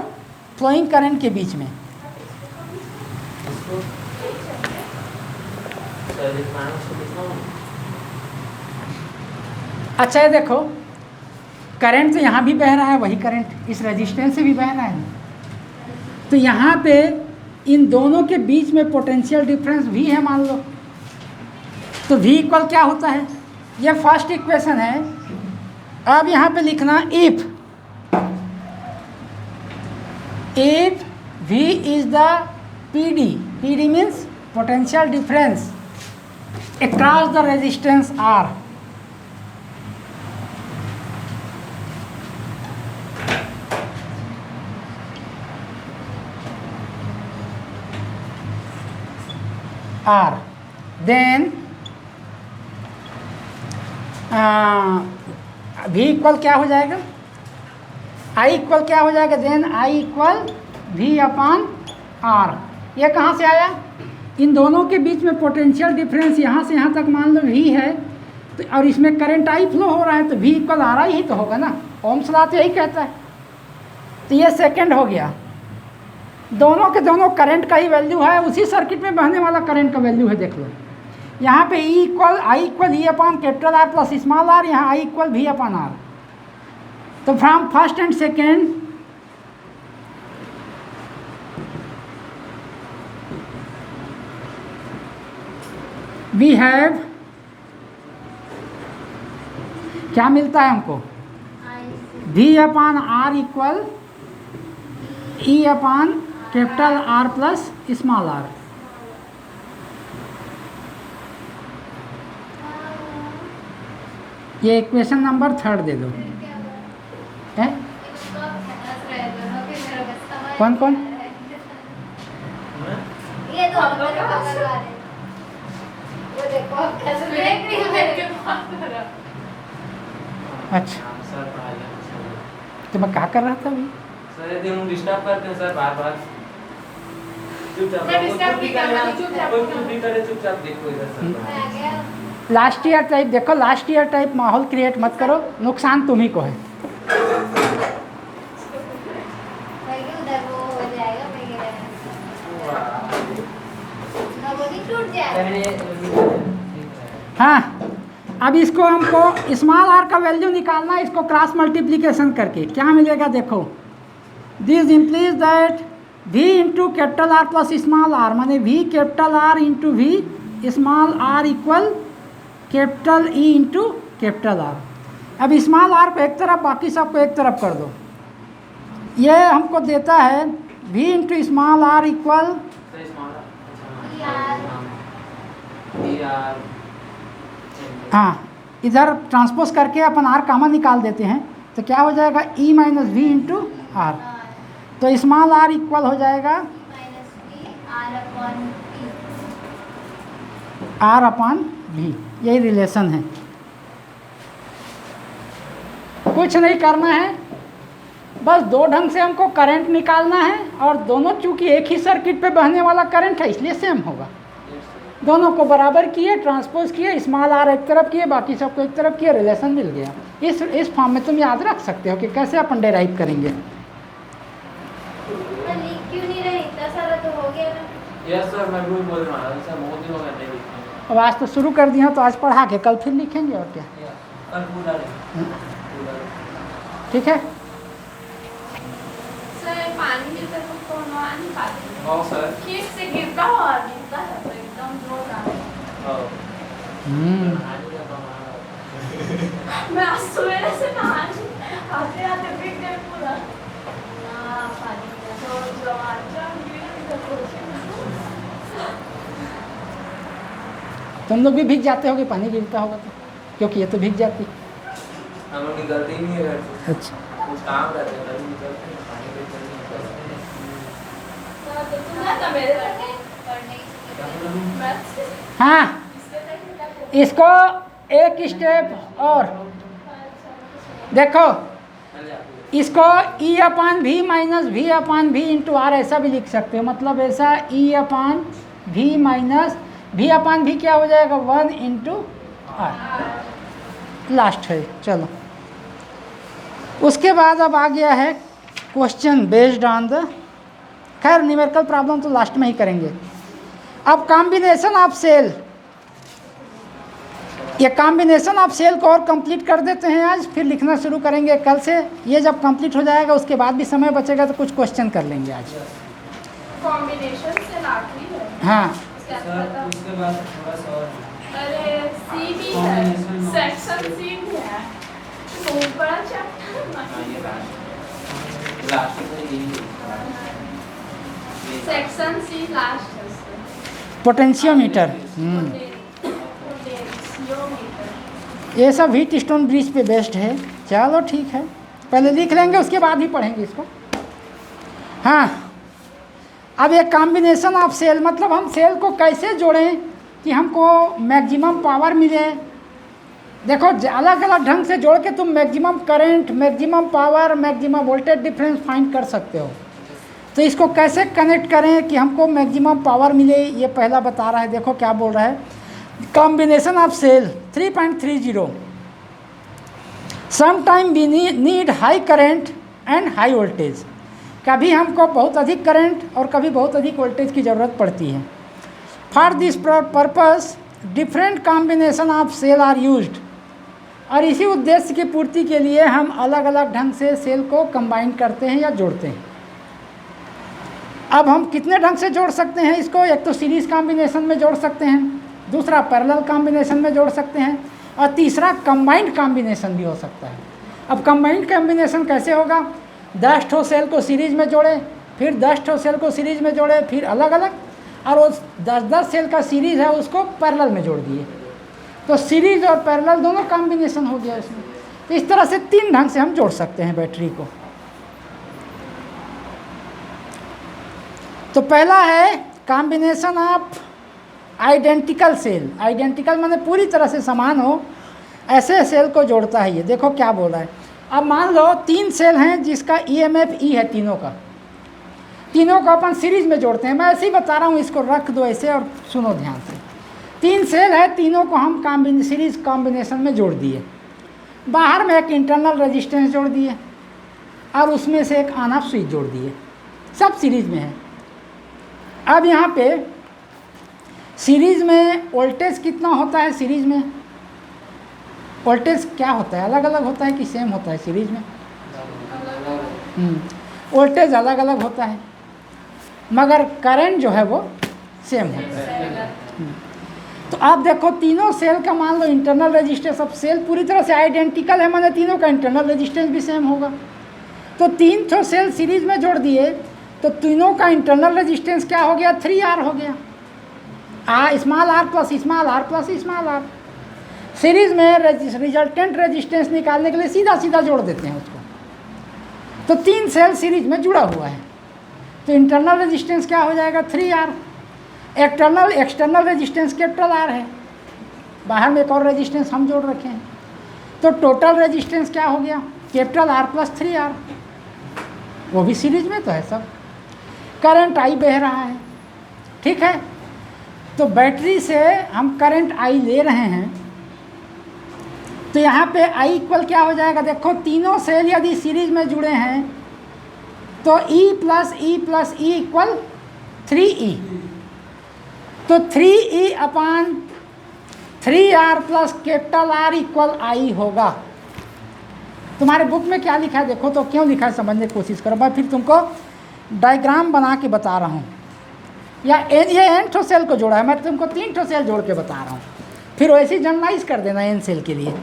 फ्लोइंग करंट के बीच में। अच्छा, ये देखो करंट तो यहाँ भी बह रहा है, वही करंट इस रेजिस्टेंस से भी बह रहा है। तो यहाँ पे इन दोनों के बीच में पोटेंशियल डिफरेंस V है मान लो, तो V इक्वल क्या होता है, ये फर्स्ट इक्वेशन है। अब यहाँ पे लिखना if V is the PD means potential difference across the resistance R। Then V equal क्या हो जाएगा, I इक्वल क्या हो जाएगा, देन I इक्वल V/R। ये कहाँ से आया, इन दोनों के बीच में पोटेंशियल डिफरेंस यहाँ से यहाँ तक मान लो V है, तो और इसमें करंट I फ्लो हो रहा है, तो V इक्वल RI ही तो होगा ना, ओम्स लॉ तो यही कहता है। तो ये सेकंड हो गया। दोनों के दोनों करंट का ही वैल्यू है, उसी सर्किट में बहने वाला करंट का वैल्यू है। देख लो यहाँ पे I equal E upon capital R plus small R, यहाँ I equal V upon R. तो from first and second we have, क्या मिलता है हमको, V upon R equal E upon capital R plus small R. ये equation number 3 दे दो। है कौन कौन? ये दो बगल वाले, वो देखो कैसे देख रही है मेरे को। अच्छा तो मैं क्या कर रहा था अभी? सर यदि हम डिस्टर्ब करते हैं सर बार बार, चुपचाप मैं disturb नहीं कर रही, चुपचाप कोई कुछ भी करे चुपचाप देखो इधर सर। मैं आ गया। लास्ट ईयर टाइप देखो, लास्ट ईयर टाइप माहौल क्रिएट मत करो, नुकसान तुम्ही को है। भाई उधर वो हो जाएगा, मैं गिरा ना बोली टूट जाएगा। हाँ अब इसको हमको स्मॉल आर का वैल्यू निकालना है, इसको क्रॉस मल्टीप्लिकेशन करके क्या मिलेगा देखो। This implies that v into capital R plus small R, माने v capital R into v small R equal capital E into capital R. अब स्मॉल आर को एक तरफ बाकी सबको एक तरफ कर दो। ये हमको देता है v into small R equal, हाँ इधर ट्रांसपोज करके अपन आर कॉमन निकाल देते हैं तो क्या हो जाएगा E minus we into are. तो स्मॉल आर इक्वल हो जाएगा आर अपॉन भी, यही रिलेशन है। कुछ नहीं करना है, बस दो ढंग से हमको करंट निकालना है और दोनों चूंकि एक ही सर्किट पे बहने वाला करंट है इसलिए सेम होगा। दोनों को बराबर किए, ट्रांसपोज किए, स्मॉल आर एक तरफ किए, बाकी सबको एक तरफ किए, रिलेशन मिल गया। इस फॉर्म में तुम याद रख सकते हो कि कैसे अपन डेराइव करेंगे। क्यों नहीं रहे, इतना सारा तो हो गया ना। यस सर, मैं भी बोल रहा हूँ सर, बहुत दिन हो गए नहीं लिखे। अब आज तो शुरू कर दिया तो आज पढ़ा के कल फिर लिखेंगे और क्या। कल पूरा ठीक है सर पानी की तरफ तो नहा नहीं पाते। हाँ सर। खेत से गिरता हो और गिरता है तो एकदम जोरदार। हाँ। मैं आज सवेरे से नहा रही, आते आते भीग गए पूरा। पानी तो जवान तुम लोग भी भीग जाते होगे, पानी गिरता होगा तो, क्योंकि ये तो भीग जाती। हम लोग निकलते ही नहीं है घर से। अच्छा कुछ काम करते हैं तभी निकलते हैं, पानी पे चलते हैं। तो तुम ना मेरे लगे पढ़ने मैं हाँ, इसको एक स्टेप और देखो, इसको ई अपान भी माइनस वी अपान भी इंटू आर ऐसा भी लिख सकते हो। मतलब ऐसा ई अपान भी माइनस भी अपान भी क्या हो जाएगा 1 इंटू आर। लास्ट है, चलो उसके बाद अब आ गया है क्वेश्चन बेस्ड ऑन द, खैर न्यूमेरिकल प्रॉब्लम तो लास्ट में ही करेंगे। अब कॉम्बिनेशन ऑफ सेल, ये कॉम्बिनेशन ऑफ सेल को और कंप्लीट कर देते हैं आज, फिर लिखना शुरू करेंगे कल से। ये जब कंप्लीट हो जाएगा उसके बाद भी समय बचेगा तो कुछ क्वेश्चन कर लेंगे आज। कॉम्बिनेशन से लाखी है। हाँ सर उसके बाद थोड़ा सा और अरे सी भी है, सेक्शन सी भी है, बहुत बड़ा चैप्टर हाँ, ये लास्ट में यही है। सेक्शन सी लास्ट है। पोटेंशियोमीटर, ये सब हीट स्टोन ब्रिज पे बेस्ड है। चलो ठीक है, पहले लिख लेंगे उसके बाद ही पढ़ेंगे इसको। हाँ, अब एक कॉम्बिनेशन ऑफ सेल, मतलब हम सेल को कैसे जोड़ें कि हमको मैक्सिमम पावर मिले। देखो अलग अलग ढंग से जोड़ के तुम maximum current, maximum power, maximum voltage difference find कर सकते हो। तो इसको कैसे कनेक्ट करें कि हमको मैक्सिमम पावर मिले, ये पहला बता रहा है। देखो क्या बोल रहा है, combination of cell 3.30, sometime we need high current and high voltage. कभी हमको बहुत अधिक करंट और कभी बहुत अधिक वोल्टेज की ज़रूरत पड़ती है। For this purpose different combination of cell are used, और इसी उद्देश्य की पूर्ति के लिए हम अलग अलग ढंग से सेल को कंबाइन करते हैं या जोड़ते हैं। अब हम कितने ढंग से जोड़ सकते हैं इसको? एक तो सीरीज़ कॉम्बिनेशन में जोड़ सकते हैं, दूसरा पैरेलल कॉम्बिनेशन में जोड़ सकते हैं, और तीसरा कंबाइंड कॉम्बिनेशन भी हो सकता है। अब कंबाइंड कॉम्बिनेशन कैसे होगा? 10 ठो सेल को सीरीज़ में जोड़े, फिर 10 ठो सेल को सीरीज़ में जोड़े, फिर अलग अलग, और उस 10-10 सेल का सीरीज़ है उसको पैरेलल में जोड़ दिए, तो सीरीज़ और पैरेलल दोनों कॉम्बिनेशन हो गया इसमें। तो इस तरह से 3 ढंग से हम जोड़ सकते हैं बैटरी को। तो पहला है combination of identical cell. Identical माने पूरी तरह से समान हो, ऐसे सेल को जोड़ता है ये। देखो क्या बोल रहा है। अब मान लो 3 सेल हैं जिसका EMF E है, तीनों का, तीनों को अपन सीरीज में जोड़ते हैं। मैं ऐसे ही बता रहा हूँ, इसको रख दो ऐसे और सुनो ध्यान से। 3 सेल है, तीनों को हम सीरीज कॉम्बिनेशन में जोड़ दिए। बाहर में एक इंटरनल रेजिस्टेंस जोड़ दिए और उसमें से एक ऑन ऑफ स्विच जोड़ दिए, सब सीरीज में है। अब यहाँ पे सीरीज में वोल्टेज कितना होता है? सीरीज में वोल्टेज क्या होता है? अलग अलग होता है कि सेम होता है? सीरीज में वोल्टेज अलग अलग होता है, मगर करंट जो है वो सेम होता है। तो आप देखो तीनों सेल का मान लो इंटरनल रेजिस्टेंस, अब सेल पूरी तरह से आइडेंटिकल है, माने तीनों का इंटरनल रेजिस्टेंस भी सेम होगा। तो 3 ठो सेल सीरीज में जोड़ दिए तो तीनों का इंटरनल रेजिस्टेंस क्या हो गया? 3R हो गया। Small r plus small r plus small r। Series में रिजल्टेंट रेजिस्टेंस निकालने के लिए सीधा सीधा जोड़ देते हैं उसको। तो 3 सेल सीरीज में जुड़ा हुआ है, तो इंटरनल रेजिस्टेंस क्या हो जाएगा? 3R। External resistance capital R है, बाहर में एक और रेजिस्टेंस हम जोड़ रखे हैं, तो टोटल रेजिस्टेंस क्या हो गया? Capital R plus 3R। वो भी सीरीज में तो है सब। करंट I बह रहा है, ठीक है। तो बैटरी से हम करंट I ले रहे हैं, तो यहाँ पे I इक्वल क्या हो जाएगा? देखो तीनों सेल यदि सीरीज में जुड़े हैं तो E plus E equal 3E। तो 3E upon 3R plus capital R equal I होगा। तुम्हारे बुक में क्या लिखा है देखो तो, क्यों लिखा है समझने की कोशिश करो। मैं फिर तुमको डायग्राम बना के बता रहा हूँ, या ये n ठो सेल को जोड़ा है, मैं तुमको 3 ठो सेल जोड़ के बता रहा हूँ, फिर वैसे ही जनरलाइज कर देना n सेल के लिए।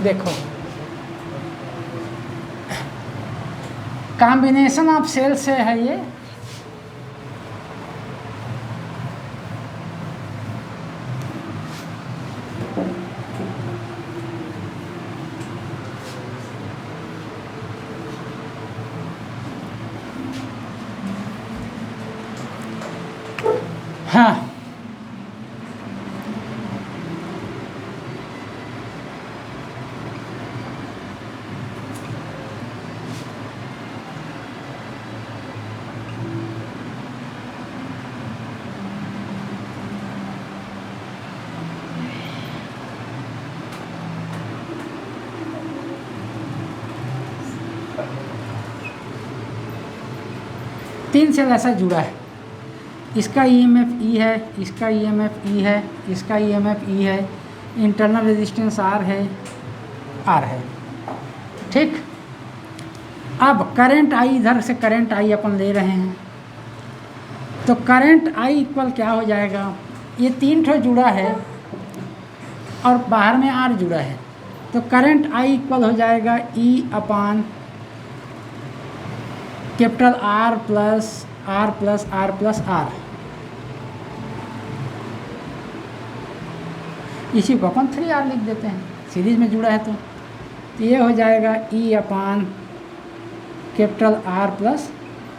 देखो कॉम्बिनेशन ऑफ सेल से है ये। हाँ, तीन सेल ऐसा जुड़ा है, इसका EMF E है, इसका EMF E है, इसका EMF E है, इंटरनल रेजिस्टेंस R है, R है, ठीक। अब करंट I, इधर से करंट I अपन ले रहे हैं, तो करंट I इक्वल क्या हो जाएगा? ये 3 ठो जुड़ा है और बाहर में R जुड़ा है, तो करंट I इक्वल हो जाएगा E upon capital R plus R plus R plus R। इसी को अपन 3R लिख देते हैं, सीरीज में जुड़ा है तो ये हो जाएगा E upon capital R plus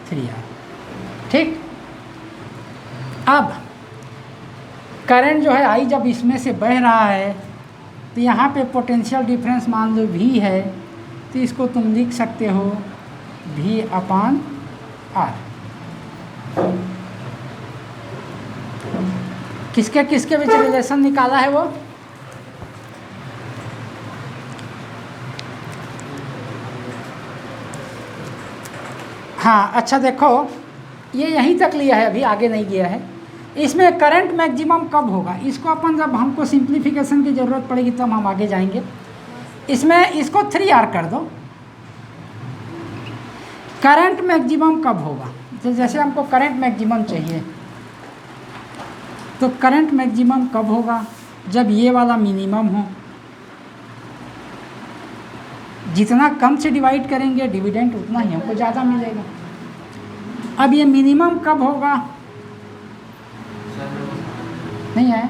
3R, ठीक। अब करंट जो है I जब इसमें से बह रहा है तो यहाँ पे पोटेंशियल डिफरेंस मान लो V है, तो इसको तुम लिख सकते हो V अपान R। किसके किसके बीच रिलेशन निकाला है वो? हाँ अच्छा देखो, ये यहीं तक लिया है, अभी आगे नहीं गया है। इसमें करंट मैक्सिमम कब होगा, इसको अपन जब हमको सिंप्लीफिकेशन की ज़रूरत पड़ेगी तब हम आगे जाएंगे। इसमें इसको 3R कर दो। करंट मैक्सिमम कब होगा, तो जैसे हमको करंट मैक्सिमम चाहिए, तो करंट मैक्सिमम कब होगा, जब ये वाला मिनिमम हो। जितना कम से डिवाइड करेंगे डिविडेंड उतना ही हमको ज़्यादा मिलेगा। अब ये मिनिमम कब होगा, नहीं है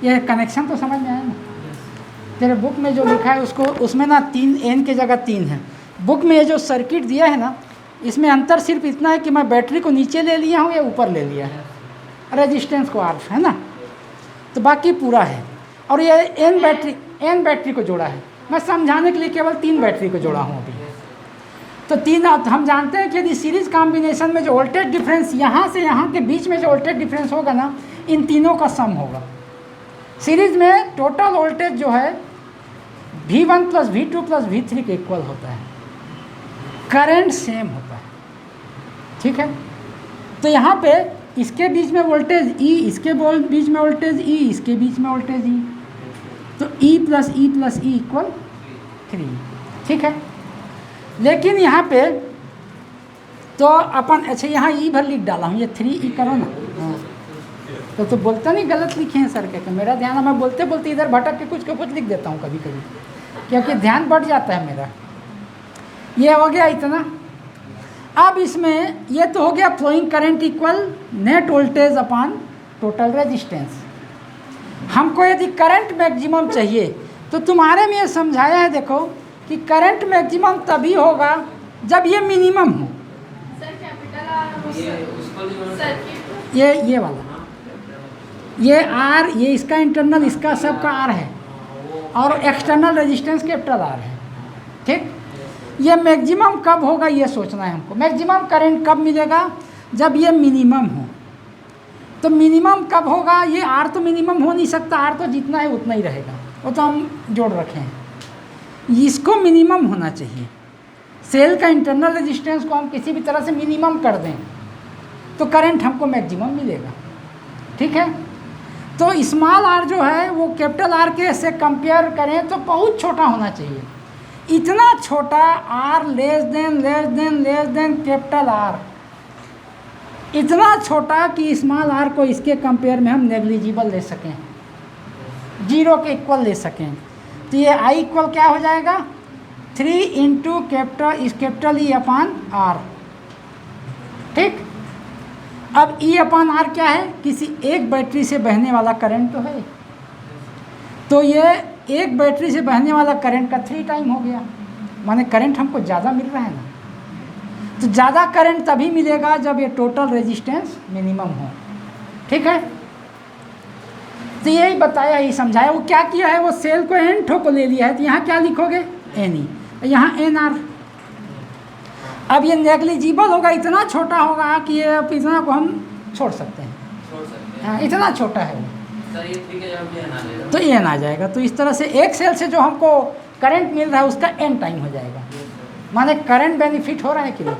ये कनेक्शन तो समझ में आया ना। तेरे बुक में जो लिखा है उसको, उसमें ना 3 n की जगह 3 है। बुक में ये जो सर्किट दिया है ना, इसमें अंतर सिर्फ इतना है कि मैं बैटरी को नीचे ले लिया हूँ या ऊपर ले लिया है, रेजिस्टेंस को R है ना, तो बाकी पूरा है। और ये n बैटरी को जोड़ा है, मैं समझाने के लिए केवल 3 बैटरी को जोड़ा हूँ अभी। तो 3 हम जानते हैं कि यदि सीरीज़ कॉम्बिनेशन में जो वोल्टेज डिफरेंस यहाँ से यहाँ के बीच में जो वोल्टेज डिफरेंस होगा ना, इन तीनों का सम होगा। सीरीज़ में टोटल वोल्टेज जो है V1 + V2 + V3 के इक्वल होता है, करंट सेम होता है, ठीक है। तो यहाँ पे इसके बीच में वोल्टेज E, इसके बीच में वोल्टेज E, इसके बीच में वोल्टेज E, तो E + E + E = 3, ठीक है। लेकिन यहाँ पे तो अपन अच्छा यहाँ E भर लिख डाला हूँ, ये 3E करो ना। तो बोलता नहीं गलत लिखे हैं सर के, मेरा ध्यान है, मैं बोलते बोलते इधर भटक के कुछ लिख देता हूँ कभी कभी, क्योंकि ध्यान बढ़ जाता है मेरा। ये हो गया इतना। अब इसमें ये तो हो गया flowing current equal net voltage upon total resistance. हमको यदि करंट मैक्सिमम चाहिए तो तुम्हारे में ये समझाया है, देखो कि करंट मैक्सिमम तभी होगा जब ये मिनिमम हो। सर कैपिटल आर सर्किट ये वाला, ये R, ये इसका इंटरनल, इसका सबका R है, और एक्सटर्नल रेजिस्टेंस कैपिटल R है, ठीक। ये मैक्सिमम कब होगा ये सोचना है हमको। मैक्सिमम करंट कब मिलेगा, जब ये मिनिमम हो। तो मिनिमम कब होगा, ये R तो मिनिमम हो नहीं सकता, R तो जितना है उतना ही रहेगा, वो तो हम जोड़ रखे हैं। इसको मिनिमम होना चाहिए। सेल का इंटरनल रेजिस्टेंस को हम किसी भी तरह से मिनिमम कर दें तो करंट हमको मैक्सिमम मिलेगा, ठीक है। तो स्मॉल r जो है वो कैपिटल R के से कंपेयर करें तो बहुत छोटा होना चाहिए। इतना छोटा R less than capital R, इतना छोटा कि स्मॉल r को इसके कंपेयर में हम नेग्लिजिबल ले सकें, 0 के इक्वल ले सकें। तो ये I इक्वल क्या हो जाएगा, 3 × कैपिटल E अपॉन R, ठीक। अब E अपॉन R क्या है, किसी एक बैटरी से बहने वाला करंट तो है, तो ये एक बैटरी से बहने वाला करंट का 3 टाइम हो गया, माने करंट हमको ज़्यादा मिल रहा है ना। तो ज़्यादा करंट तभी मिलेगा जब ये टोटल रेजिस्टेंस मिनिमम हो, ठीक है। तो यही बताया, यही समझाया। वो क्या किया है, वो सेल को n ठो को ले लिया है, तो यहाँ क्या लिखोगे, NE, यहाँ NR। अब ये नेग्लिजिबल होगा, इतना छोटा होगा कि ये इतना को हम छोड़ सकते हैं, हाँ इतना छोटा है वो, सर ये 3 के जवाब n आ जाएगा, तो n आ जाएगा। तो इस तरह से एक सेल से जो हमको करंट मिल रहा है उसका n टाइम हो जाएगा, माने करंट बेनिफिट हो रहा है कि नहीं।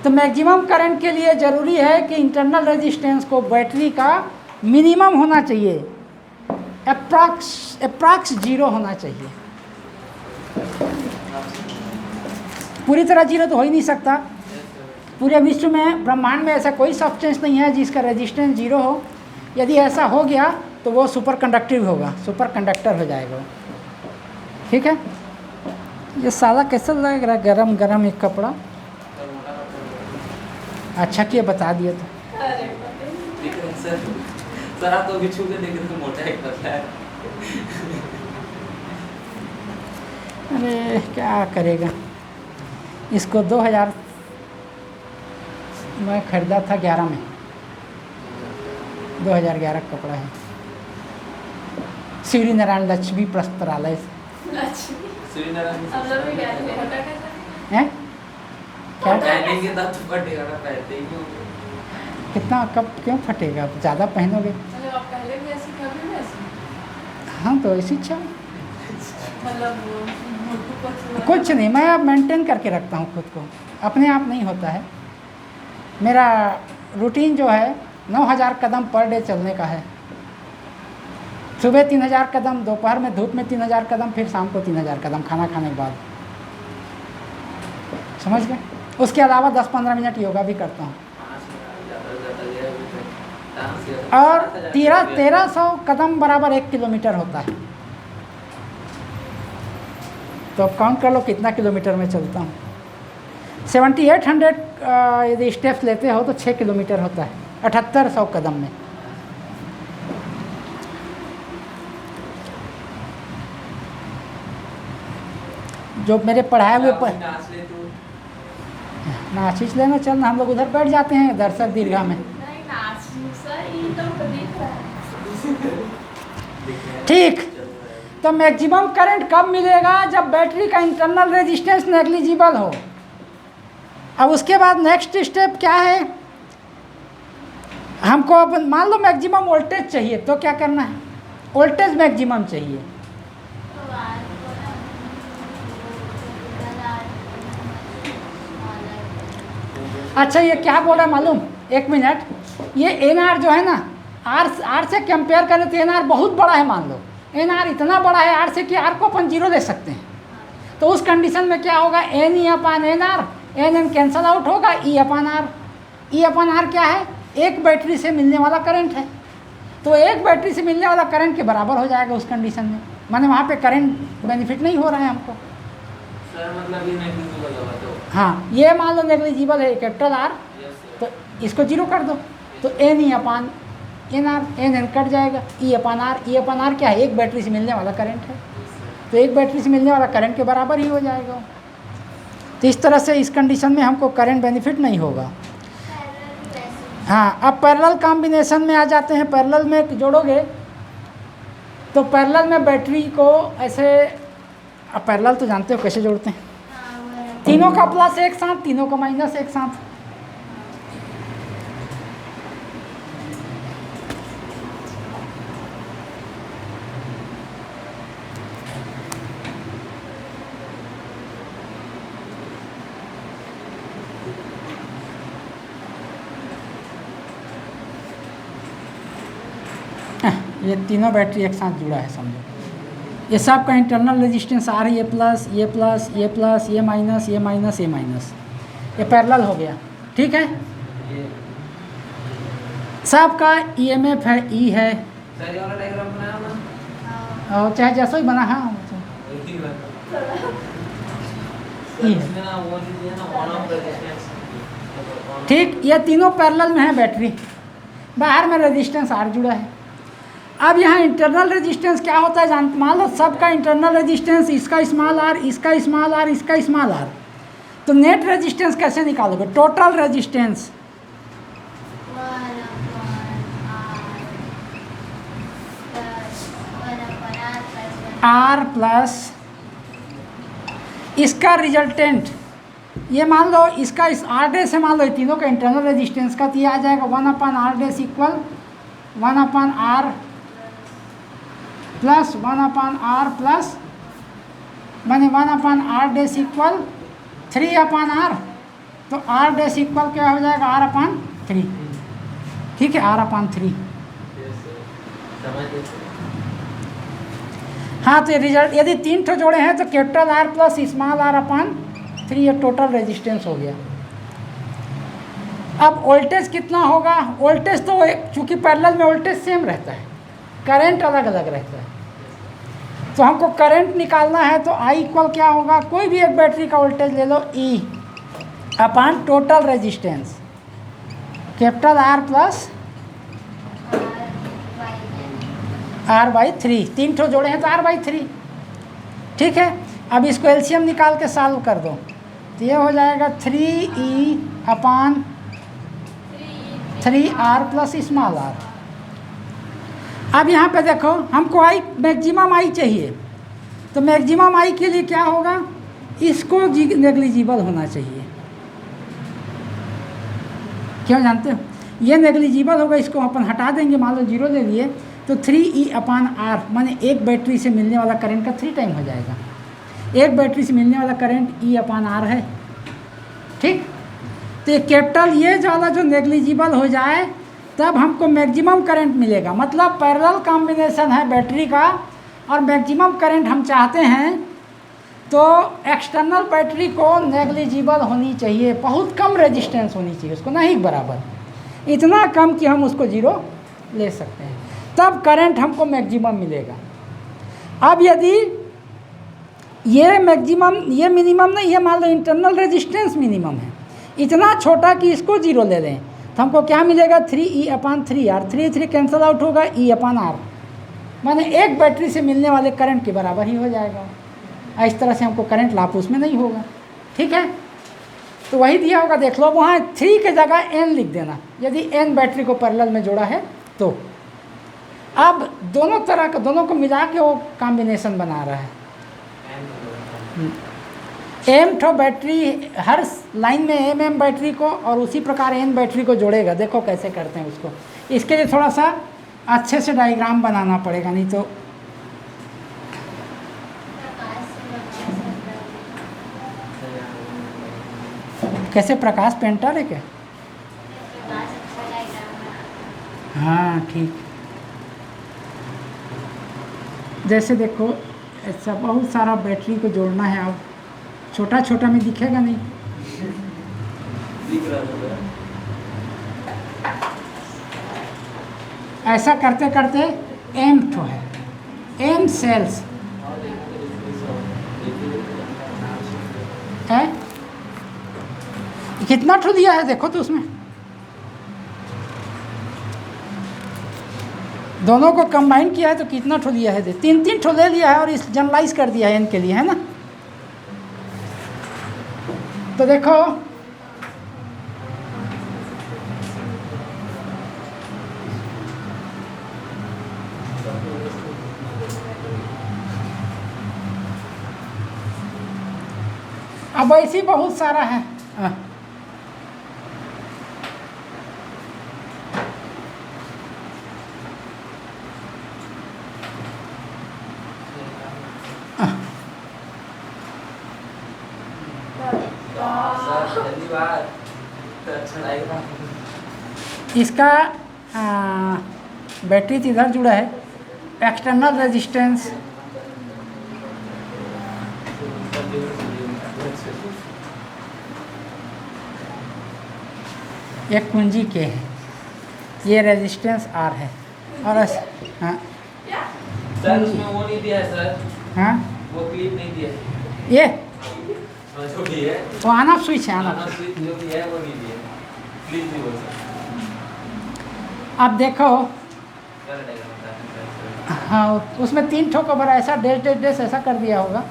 तो मैक्सिमम करंट के लिए ज़रूरी है कि इंटरनल रेजिस्टेंस को बैटरी का मिनिमम होना चाहिए, अप्रॉक्स 0 होना चाहिए। पूरी तरह 0 तो हो ही नहीं सकता। पूरे विश्व में, ब्रह्मांड में ऐसा कोई सब्सटेंस नहीं है जिसका रेजिस्टेंस 0 हो। यदि ऐसा हो गया तो वो सुपर कंडक्टिव होगा, सुपर कंडक्टर हो जाएगा वो, ठीक है। ये साला कैसा लग रहा है, गरम गरम एक कपड़ा। अच्छा किया बता दिया तो। अरे ठीक है सर आप तो अभी छू के देख रहे हो, मोटा एक पतला है। अरे क्या करेगा, इसको 2000 मैं ख़रीदा था 11 में, 2011 का कपड़ा है, श्री नारायण लक्ष्मी प्रस्तरालय से। लक्ष्मी श्रीनारायण हम लोग भी गए थे, पता कैसा हैं क्या, पहनेंगे तब तो फटेगा ना, पहनते ही क्यों। कितना कब क्यों फटेगा, ज़्यादा पहनोगे। मतलब आप पहले भी ऐसी कभी भी ऐसी, हाँ तो ऐसी इच्छा, मतलब मोटू पतलू कुछ नहीं, मैं अब मेंटेन करके रखता हूँ खुद को। अपने आप नहीं होता है। मेरा रूटीन जो है 9000 कदम पर डे चलने का है। सुबह 3000 कदम, दोपहर में धूप में 3000 कदम, फिर शाम को 3000 कदम खाना खाने के बाद। समझ गए? उसके अलावा 10-15 मिनट योगा भी करता हूँ। और 1300 कदम बराबर 1 किलोमीटर होता है। तो अब काउंट कर लो कितना किलोमीटर में चलता हूँ। 7800 यदि स्टेप्स लेते हो तो 6 किलोमीटर होता है 7800 कदम में। जो मेरे पढ़ाए हुए नाचिस लेना, चलना, हम लोग उधर बैठ जाते हैं दर्शक दीर्घा में। नहीं नाचू सर, ये तो दिख रहा है। ठीक, तो मैक्सिमम करंट कब मिलेगा? जब बैटरी का इंटरनल रेजिस्टेंस नेग्लिजिबल हो। अब उसके बाद नेक्स्ट स्टेप क्या है? हमको अब मान लो मैक्सिमम वोल्टेज चाहिए, तो क्या करना है? वोल्टेज मैक्सिमम चाहिए। अच्छा, ये क्या बोल रहा है मालूम? 1 मिनट। ये एनआर जो है ना, आर से कंपेयर करें तो एनआर बहुत बड़ा है। मान लो एनआर इतना बड़ा है आर से कि आर को अपन 0 ले सकते हैं। तो उस कंडीशन में क्या होगा? N E upon N R, N N cancel out होगा, E upon are. E upon are क्या है? एक बैटरी से मिलने वाला करंट है। तो एक बैटरी से मिलने वाला करंट के बराबर हो जाएगा उस कंडीशन में। माने वहाँ पे करंट बेनिफिट नहीं हो रहा है हमको। सर मतलब ये नेग्लिजिबल होगा तो? हाँ, ये मान लो नेग्लिजिबल है कैपिटल आर, तो इसको 0 कर दो। तो N E upon N R, N N cut जाएगा, E upon are. E upon are क्या है? एक बैटरी से मिलने वाला करंट है। तो एक बैटरी से मिलने वाला करंट के बराबर ही हो जाएगा। तो इस तरह से इस कंडीशन में हमको करंट बेनिफिट नहीं होगा। हाँ, अब पैरेलल कॉम्बिनेशन में आ जाते हैं। पैरेलल में जोड़ोगे तो पैरेलल में बैटरी को ऐसे, अब पैरेलल तो जानते हो कैसे जोड़ते हैं? तीनों का प्लस एक साथ, तीनों का माइनस एक साथ। ये तीनों बैटरी एक साथ जुड़ा है समझो। ये सब का इंटरनल रेजिस्टेंस आर, ये प्लस, ये प्लस, ये प्लस, ये माइनस, ये माइनस, ये माइनस। ये पैरेलल हो गया। ठीक है, सब का ईएमएफ है, ई है। सर ये वाला डायग्राम बनाया ना? और चाहे जैसा ही बना। हाँ, ई है। इसमें ना वो चीज़ है ना, वन ऑफ रेजिस्टेंस। ठीक, ये तीनों पैरेलल में है बैटरी। बाहर में रेजिस्टेंस आर जुड़ा है। अब यहाँ इंटरनल रेजिस्टेंस क्या होता है जान? मान लो सबका इंटरनल रेजिस्टेंस, इसका स्मॉल आर, इसका स्मॉल आर, इसका स्मॉल आर। तो नेट रेजिस्टेंस कैसे निकालोगे? टोटल रेजिस्टेंस आर प्लस इसका रिजल्टेंट। ये मान लो इसका इस आर डे से मान लो तीनों का इंटरनल रेजिस्टेंस का, तो ये आ जाएगा 1/R day equal 1/R plus 1/R plus माने 1/R डे इक्वल 3/R। तो R डे इक्वल क्या हो जाएगा? R/3। ठीक है, R/3। हाँ, तो रिजल्ट यदि 3 ठो जोड़े हैं तो capital R plus small R/3, ये टोटल रेजिस्टेंस हो गया। अब वोल्टेज कितना होगा? वोल्टेज तो चूँकि पैरेलल में वोल्टेज सेम रहता है, करंट अलग अलग रहता है। तो हमको करंट निकालना है तो I इक्वल क्या होगा? कोई भी एक बैटरी का वोल्टेज ले लो, E upon total resistance capital R plus R/3। 3 ठो जोड़े हैं तो R/3। ठीक है, अब इसको एलसीएम निकाल के सॉल्व कर दो तो ये हो जाएगा 3E अपान 3R प्लस स्मॉल r। अब यहाँ पे देखो हमको I मैक्सिमम I चाहिए, तो मैक्सिमम I के लिए क्या होगा? इसको नेग्लिजिबल होना चाहिए। क्यों जानते हो? ये नेग्लिजिबल होगा, इसको अपन हटा देंगे। मान लो 0 ले लिए तो 3E अपान R माने एक बैटरी से मिलने वाला करंट का 3 टाइम हो जाएगा। एक बैटरी से मिलने वाला करंट E अपान R है। ठीक। तो ये कैपिटल ये वाला जो नेग्लिजिबल हो जाए तब हमको मैक्सिमम करंट मिलेगा। मतलब पैरेलल कॉम्बिनेशन है बैटरी का और मैक्सिमम करंट हम चाहते हैं तो एक्सटर्नल बैटरी को नेग्लिजिबल होनी चाहिए, बहुत कम रेजिस्टेंस होनी चाहिए उसको, नहीं बराबर, इतना कम कि हम उसको ज़ीरो ले सकते हैं, तब करंट हमको मैक्सिमम मिलेगा। अब यदि ये मैक्सिमम, ये मिनिमम नहीं, ये मान लो इंटरनल रेजिस्टेंस मिनिमम है, इतना छोटा कि इसको ज़ीरो ले लें तो हमको क्या मिलेगा 3E/3R, 3 कैंसल आउट होगा, E/R, माने एक बैटरी से मिलने वाले करंट के बराबर ही हो जाएगा। इस तरह से हमको करंट लाभ उसमें नहीं होगा, ठीक है। तो वही दिया होगा, देख लो, वहाँ 3 के जगह n लिख देना यदि n बैटरी को पैरेलल में जोड़ा है तो। अब दोनों तरह का, दोनों को मिला के वो कॉम्बिनेशन बना रहा है। m ठो बैटरी, हर लाइन में m बैटरी को और उसी प्रकार n बैटरी को जोड़ेगा। देखो कैसे करते हैं उसको, इसके लिए थोड़ा सा अच्छे से डायग्राम बनाना पड़ेगा, नहीं तो कैसे प्रकाश पेंटर है क्या? हाँ ठीक। जैसे देखो ऐसा बहुत सारा बैटरी को जोड़ना है, अब छोटा छोटा में दिखेगा नहीं, दिख रहा है। ऐसा करते करते m ठो है, m सेल्स है, कितना ठो दिया है देखो तो उसमें, दोनों को कंबाइन किया है तो कितना ठो लिया है, 3 ठो ले लिया है और इस जनरलाइज कर दिया है n के लिए, है ना। तो देखो अब ऐसी बहुत सारा है। पहली बार तो अच्छा लगेगा। इसका बैटरी तो इधर जुड़ा है, एक्सटर्नल रेजिस्टेंस एक कुंजी के है, ये रेजिस्टेंस R है और हाँ सर उसमें वो नहीं दिया है सर, हाँ वो क्लिप नहीं दिया है। ये जो भी है वो ऑन ऑफ स्विच है, ऑन ऑफ स्विच। स्विच जो भी है वो नहीं दिया है, क्लिप नहीं बोल सकते। अब देखो क्या रहेगा मतलब? हाँ उसमें 3 ठो कवर ऐसा डैश डैश डैश ऐसा कर दिया होगा।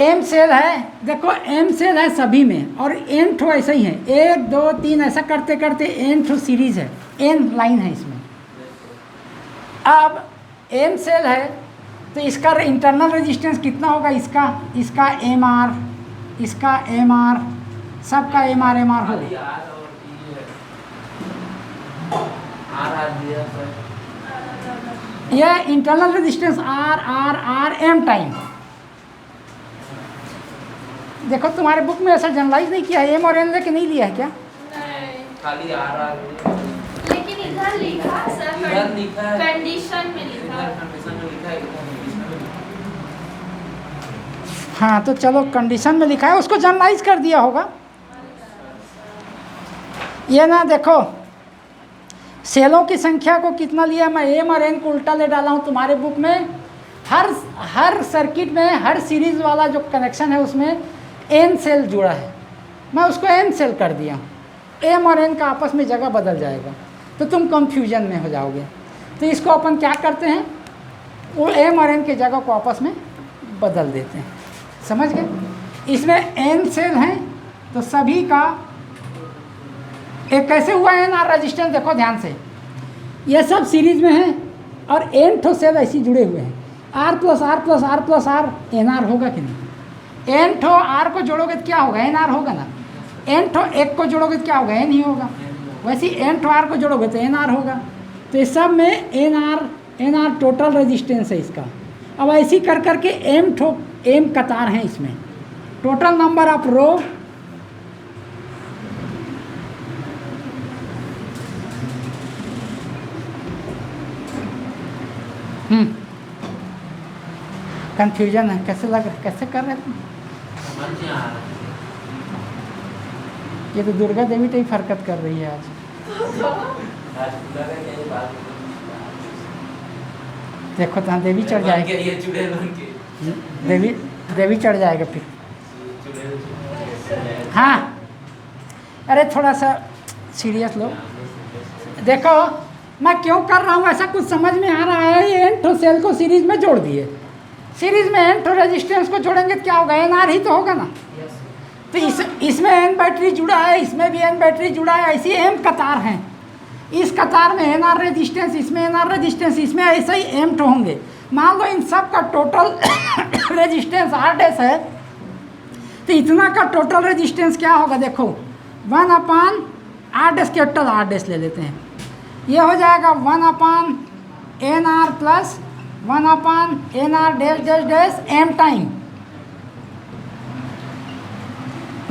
m सेल है, देखो m सेल है सभी में और n ठो ऐसा ही है, 1 2 3 ऐसा करते करते n ठो सीरीज है, n लाइन है इसमें। अब m सेल है तो इसका इंटरनल रेजिस्टेंस कितना होगा, इसका MR, इसका MR, सबका MR होगा। खाली R और T है। R दिया सर। यह internal resistance R M time. देखो तुम्हारे बुक में ऐसा जनरलाइज नहीं किया है, M और N लेके नहीं लिया है क्या? नहीं, खाली R लेकिन इधर लिखा सर, इधर लिखा है, कंडीशन में लिखा है। कंडीशन में लिखा है, इधर कंडीशन में लिखा है। हाँ तो चलो कंडीशन में लिखा है, उसको जनरलाइज कर दिया होगा। ये ना देखो सेलों की संख्या को कितना लिया, मैं M और N को उल्टा ले डाला हूँ तुम्हारे बुक में। हर सर्किट में हर सीरीज वाला जो कनेक्शन है उसमें N सेल जुड़ा है, मैं उसको N सेल कर दिया हूँ। M और N का आपस में जगह बदल जाएगा तो तुम कंफ्यूजन में हो जाओगे। तो इसको अपन क्या करते हैं, वो M और N की जगह को आपस में बदल देते हैं, समझ गए। इसमें N सेल हैं तो सभी का एक कैसे हुआ है ना रजिस्टेंस, देखो ध्यान से, ये सब सीरीज में है और N ठो सेल ऐसे जुड़े हुए हैं, R प्लस R NR होगा कि नहीं? N ठो R को जोड़ोगे तो क्या होगा, NR होगा ना। N ठो एक को जोड़ोगे तो क्या होगा, N ही होगा। वैसे N ठो R को जोड़ोगे तो NR होगा। तो इस सब में NR टोटल रेजिस्टेंस है इसका। अब ऐसी कर करके M कतार हैं इसमें, total number of row confusion है, कैसे लग रहा है, कैसे कर रहे हैं तुम? समझ नहीं आ रहा। ये तो दुर्गा देवी तो ही हरकत कर रही है आज। राजपूता का क्या ये बात? देखो तो देवी चढ़ जाएगी, ये चुड़ैल बन के देवी देवी चढ़ जाएगा फिर। चुड़ैल हाँ, अरे थोड़ा सा सीरियस लो। देखो मैं क्यों कर रहा हूँ ऐसा कुछ समझ में आ रहा है। ये एन ठो सेल को सीरीज में जोड़ दिए, सीरीज में एन ठो रेजिस्टेंस को जोड़ेंगे तो क्या होगा, एन आर ही तो होगा ना। तो इसमें एन बैटरी जुड़ा है, इसमें भी एन बैटरी जुड़ा है, ऐसी एम कतार हैं। इस कतार में एन आर रेजिस्टेंस, इसमें एन आर रेजिस्टेंस, इसमें ऐसे ही एम ठो होंगे। मान लो इन सब का टोटल रेजिस्टेंस आर डैश है, तो इतना का टोटल रेजिस्टेंस क्या होगा, देखो 1 upon R dash, capital R dash ले लेते हैं। ये हो जाएगा 1 upon N R plus 1 upon N R dash dash dash M time,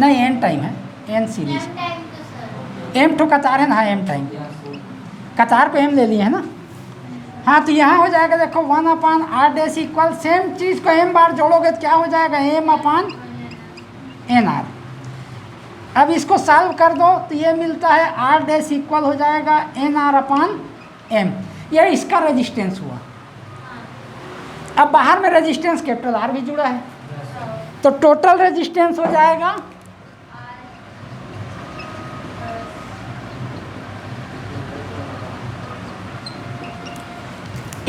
नहीं एन टाइम है, एन सीरीज, टाइम तो सर एम टू कतार है ना, एम टाइम, कतार को एम ले लिए है ना। हाँ तो यहाँ हो जाएगा देखो 1 upon R dash equal, same चीज़ को एम बार जोड़ोगे तो क्या हो जाएगा, एम अपान एन आर। अब इसको सॉल्व कर दो तो ये मिलता है आर डैश इक्वल हो जाएगा एन आर अपान एम। ये इसका रेजिस्टेंस हुआ। अब बाहर में रेजिस्टेंस कैपिटल आर भी जुड़ा है, तो टोटल रेजिस्टेंस हो जाएगा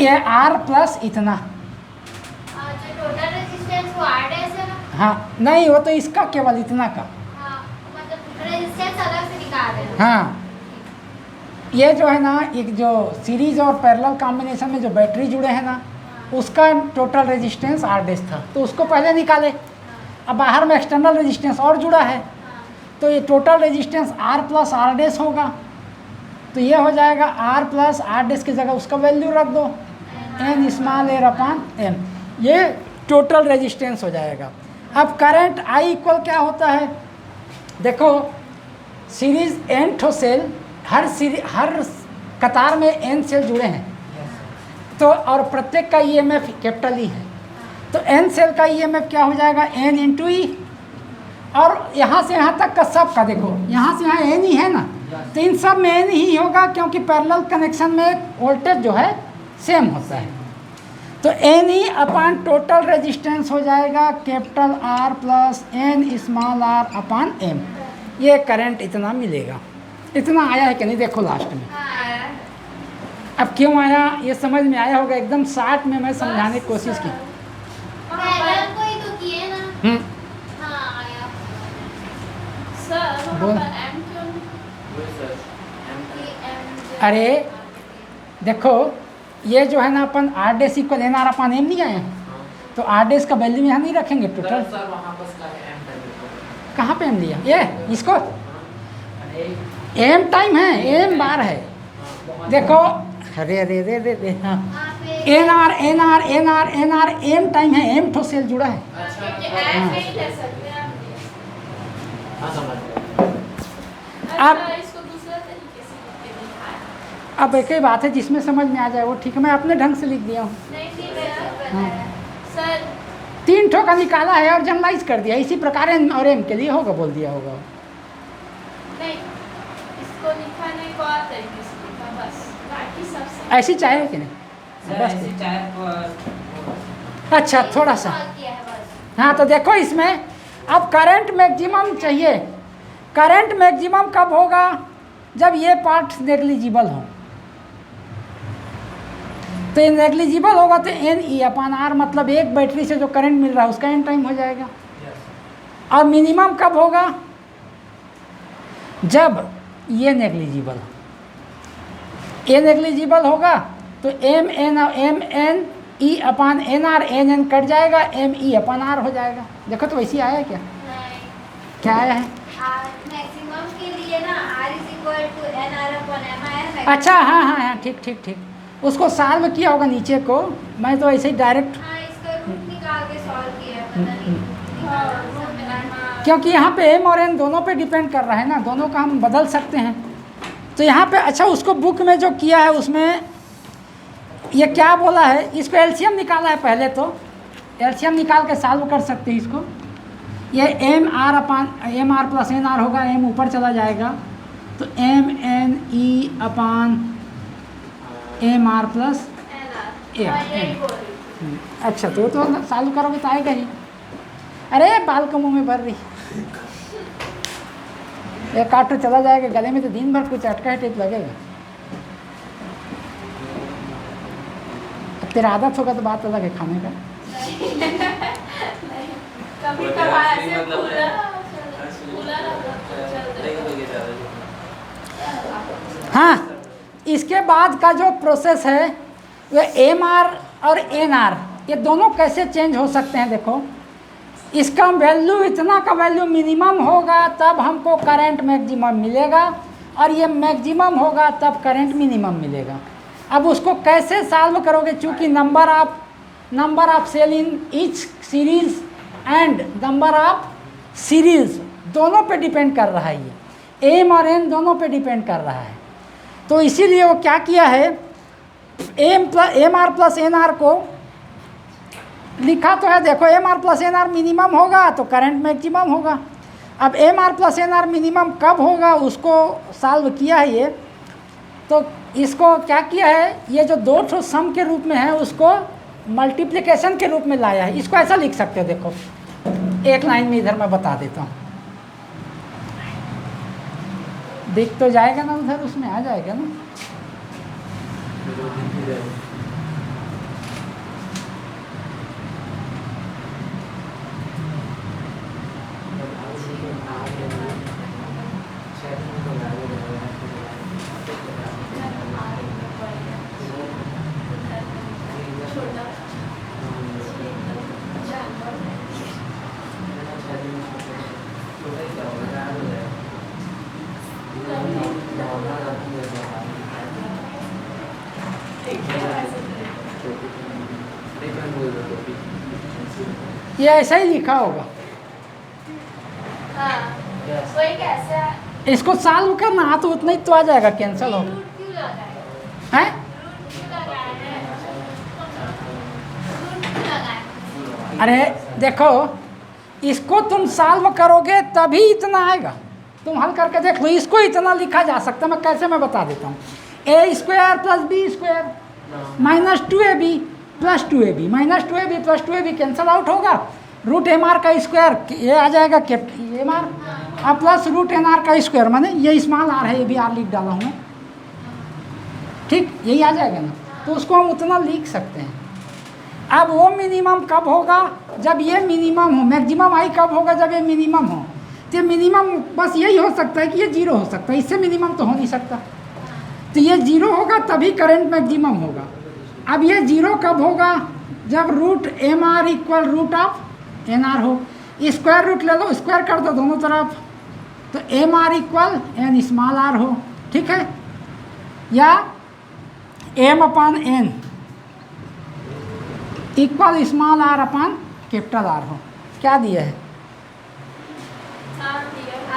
ये आर प्लस इतना। जो टोटल रेजिस्टेंस वो आर डैश है ना। हाँ नहीं, वो तो इसका केवल इतना का। हाँ मतलब रेजिस्टेंस अलग से निकाल रहे हैं। हाँ ये जो है ना, एक जो सीरीज और पैरेलल कॉम्बिनेशन में जो बैटरी जुड़े हैं ना, उसका टोटल रेजिस्टेंस आर डैश था, तो उसको पहले निकाले। अब बाहर में एक्सटर्नल रेजिस्टेंस और जुड़ा है, तो ये total resistance R plus R dash होगा। तो ये हो जाएगा आर प्लस आर डैश की जगह उसका वैल्यू रख दो, एन स्मॉल एर अपान एम, ये टोटल रेजिस्टेंस हो जाएगा। अब करंट आई इक्वल क्या होता है, देखो सीरीज एन ठो सेल, हर कतार में एन सेल जुड़े हैं, तो और प्रत्येक का ईएमएफ कैपिटल ई है, तो एन सेल का ईएमएफ क्या हो जाएगा, एन इंटू ई। और यहाँ से यहाँ तक का सब का देखो, यहाँ से यहाँ एन ही है ना, तो इन सब में एन ही होगा, क्योंकि पैरेलल कनेक्शन में वोल्टेज जो है सेम होता है। तो N E upon total resistance हो जाएगा capital R plus N small R upon M. ये करंट इतना मिलेगा। इतना आया है कि नहीं, देखो लास्ट में। हाँ अब क्यों आया ये समझ में आया होगा, एकदम शार्ट में मैं समझाने की कोशिश की। पहले को ही तो किए ना। हाँ आया। सर बोल। वहाँ पर एम क्यों नहीं? वही सर एम अरे देखो ये जो है ना अपन R dash equal N R upon M नहीं आए, तो आर डैश का वैल्यू यहाँ नहीं रखेंगे टोटल। सर वहाँ पर का एम टाइम कहाँ पे एम लिया, ये इसको अरे एम टाइम है, एम बार है। देखो अरे अरे अरे अरे अरे, हाँ N R N R N R N R M time है, एम ठो सेल जुड़ा है। अच्छा क्योंकि एम नहीं ले सकते आप। हाँ समझ गया। अच्छा इसको दूसरे तरीके से लिख के दिखाया। अब एक ही बात है, जिसमें समझ में आ जाए वो ठीक है, मैं अपने ढंग से लिख दिया हूँ। नहीं नहीं सर। हाँ। सर 3 ठो का निकाला है और जनरलाइज कर दिया, इसी प्रकार एन और एम के लिए होगा, बोल दिया होगा। नहीं, इसको लिखाने को और तरीके से लिखा बस, बाकी सब सही। ऐसी चाहे कि नहीं, सर बस ऐसे चाहे अच्छा थोड़ा सा। किया है बस। हाँ तो देखो इसमें अब करंट मैक्सिमम चाहिए। करंट मैक्सिमम कब होगा, जब ये पार्ट नेग्लिजिबल हो। तो ये नेग्लिजिबल होगा तो एन ई अपान आर, मतलब एक बैटरी से जो करंट मिल रहा है उसका एन टाइम हो जाएगा। और मिनिमम कब होगा, जब ये नेग्लिजिबल हो। ये नेग्लिजिबल होगा तो M N E upon N R, N N cut जाएगा, एम ई अपान आर हो जाएगा। देखो तो वैसे आया है क्या, नहीं क्या आया है। मैक्सिमम के लिए ना R is equal to N R upon M आया ना। अच्छा हाँ हाँ हाँ ठीक ठीक ठीक, उसको सॉल्व किया होगा नीचे को, मैं तो ऐसे ही डायरेक्ट। हाँ इसका रूट निकाल के सॉल्व किया है, पता नहीं हाँ, रूट क्योंकि यहाँ पे एम और एन दोनों पे डिपेंड कर रहा है ना, दोनों का हम बदल सकते हैं। तो यहाँ पे अच्छा उसको बुक में जो किया है उसमें ये क्या बोला है, इसको एलसीएम निकाला है पहले, तो एलसीएम निकाल के सॉल्व कर सकते हैं इसको। ये M R plus N R होगा, एम ऊपर चला जाएगा तो M N E upon M R plus N. अच्छा तो सॉल्व करोगे तो आएगा ही। अरे बाल का मुँह में भर रही, एक काटो चला जाएगा गले में तो दिन भर कुछ अटका टेप लगेगा। तेरा आदत होगा तो बात अलग है खाने का। कभी कभार ऐसे हाँ, इसके बाद का जो प्रोसेस है वह एम आर और एन आर ये दोनों कैसे चेंज हो सकते हैं। देखो इसका वैल्यू इतना का वैल्यू मिनिमम होगा तब हमको करंट मैक्सिमम मिलेगा, और ये मैक्सिमम होगा तब करंट मिनिमम मिलेगा। अब उसको कैसे सॉल्व करोगे, चूँकि number of cell in each series and number of series दोनों पे डिपेंड कर रहा है, ये एम और एन दोनों पे डिपेंड कर रहा है। तो इसीलिए वो क्या किया है, M R plus N R को लिखा तो है। देखो M R plus N R minimum होगा तो करंट मैक्सिमम होगा। अब M R plus N R minimum कब होगा उसको सॉल्व किया है ये। तो इसको क्या किया है, ये जो दो ठो सम के रूप में है उसको मल्टीप्लिकेशन के रूप में लाया है। इसको ऐसा लिख सकते हो, देखो एक लाइन में इधर मैं बता देता हूँ, दिख तो जाएगा ना, उधर उसमें आ जाएगा ना। ये ऐसा ही लिखा होगा। हाँ, वही कैसे है? इसको सॉल्व करना हाँ तो उतना ही तो आ जाएगा, कैंसिल हो रूट क्यों लगाए? है। रूट क्यों लगाए हैं? रूट क्यों लगाए? अरे देखो इसको तुम सॉल्व करोगे तभी इतना आएगा, तुम हल करके देख लो। इसको इतना लिखा जा सकता है, मैं कैसे मैं बता देता हूँ। A square plus B square minus 2ab plus 2ab minus 2ab plus 2ab cancel out होगा। रूट एम आर का स्क्वायर ये आ जाएगा एम आर और प्लस रूट एन आर का स्क्वायर, माने ये स्मॉल आर है, ये भी आर लिख डाला हूँ मैं, ठीक यही आ जाएगा ना। तो उसको हम उतना लिख सकते हैं। अब वो मिनिमम कब होगा, जब ये मिनिमम हो। मैक्सिमम आई कब होगा, जब ये मिनिमम हो। तो मिनिमम बस यही हो सकता है कि ये जीरो हो सकता है, इससे मिनिमम तो हो नहीं सकता। तो ये जीरो होगा तभी करंट मैक्सिमम होगा। अब ये जीरो कब होगा, जब root M R equal root of N R हो। स्क्वायर रूट ले लो, स्क्वायर कर दो दोनों तरफ, तो M R equal N small R हो, ठीक है, या M upon N equal small R upon capital R हो। क्या दिया है,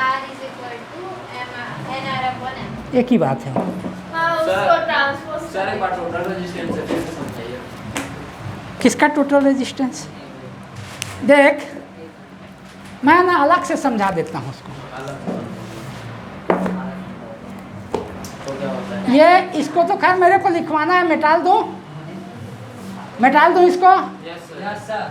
R is equal to NR/M। एक ही बात है। हाँ, उसको ट्रांसपोज सर एक बार टोटल रेजिस्टेंस है, फिर से समझाइए। किसका टोटल रेजिस्टेंस, देख मैं ना अलग से समझा देता हूँ उसको। तो क्या होता है? ये इसको तो खैर मेरे को लिखवाना है, मिटाल दो इसको। Yes sir.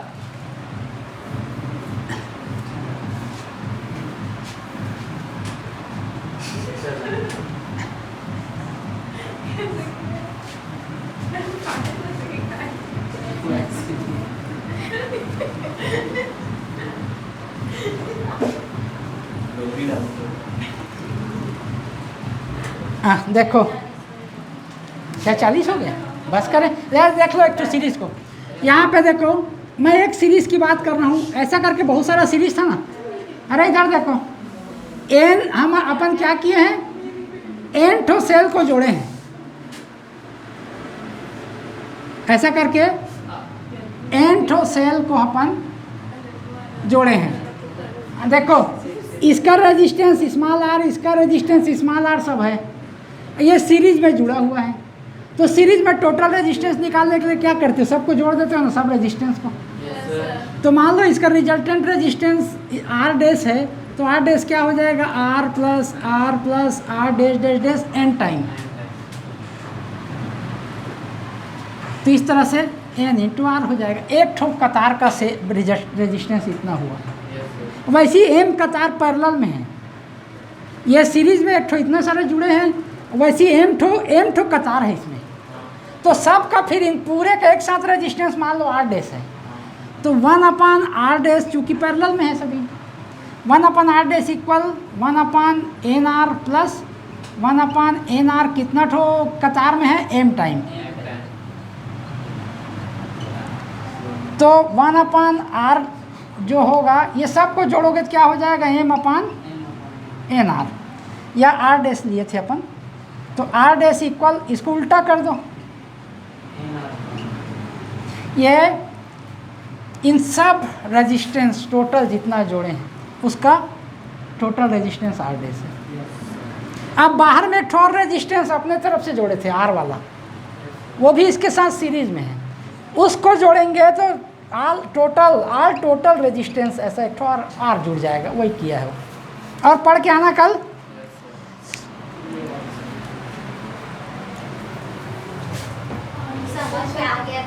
हाँ देखो क्या 40 हो गया, बस करें यार। देख लो एक तो सीरीज़ को, यहाँ पे देखो मैं एक सीरीज़ की बात कर रहा हूँ, ऐसा करके बहुत सारा सीरीज़ था ना। अरे इधर देखो एन, हम अपन क्या किए हैं, एन ठो सेल को जोड़े हैं, ऐसा करके एन ठो सेल को अपन जोड़े हैं। देखो इसका रेजिस्टेंस स्मॉल आर, इसका रेजिस्टेंस स्मॉल आर सब है, ये सीरीज में जुड़ा हुआ है। तो सीरीज में टोटल रेजिस्टेंस निकालने के लिए क्या करते हो, सबको जोड़ देते हो ना, सब रेजिस्टेंस को। Yes sir. तो मान लो इसका रिजल्टेंट रेजिस्टेंस आर डैश है, तो आर डैश क्या हो जाएगा, R plus R dash dash dash N time. तो इस तरह से एन इंटू आर हो जाएगा। एक ठोक कतार का से रेजिस्टेंस इतना हुआ। Yes sir. वैसे ही एम कतार पैरेलल में है, ये सीरीज में एक ठो इतने सारे जुड़े हैं, वैसे ही एम ठो कतार है इसमें। तो सब का फिर इन पूरे का एक साथ रेजिस्टेंस मान लो आर डैश है, तो 1/r डैश चूँकि पैरेलल में है सभी, 1/r dash equal 1/nr plus 1/nr कितना ठो कतार में है, m टाइम। तो 1/r जो होगा ये सब को जोड़ोगे तो क्या हो जाएगा, m/nr, या r डैश लिए थे अपन, तो r डैश इक्वल, इसको उल्टा कर दो, ये इन सब रेजिस्टेंस टोटल जितना जोड़े हैं उसका टोटल रेजिस्टेंस आर डैश है। अब बाहर में एक ठो और रेजिस्टेंस अपने तरफ से जोड़े थे आर वाला, वो भी इसके साथ सीरीज में है, उसको जोड़ेंगे तो आल टोटल रेजिस्टेंस ऐसा एक ठो और आर जुड़ जाएगा, वही किया है वो। और पढ़ के आना कल। समझ में आ गया।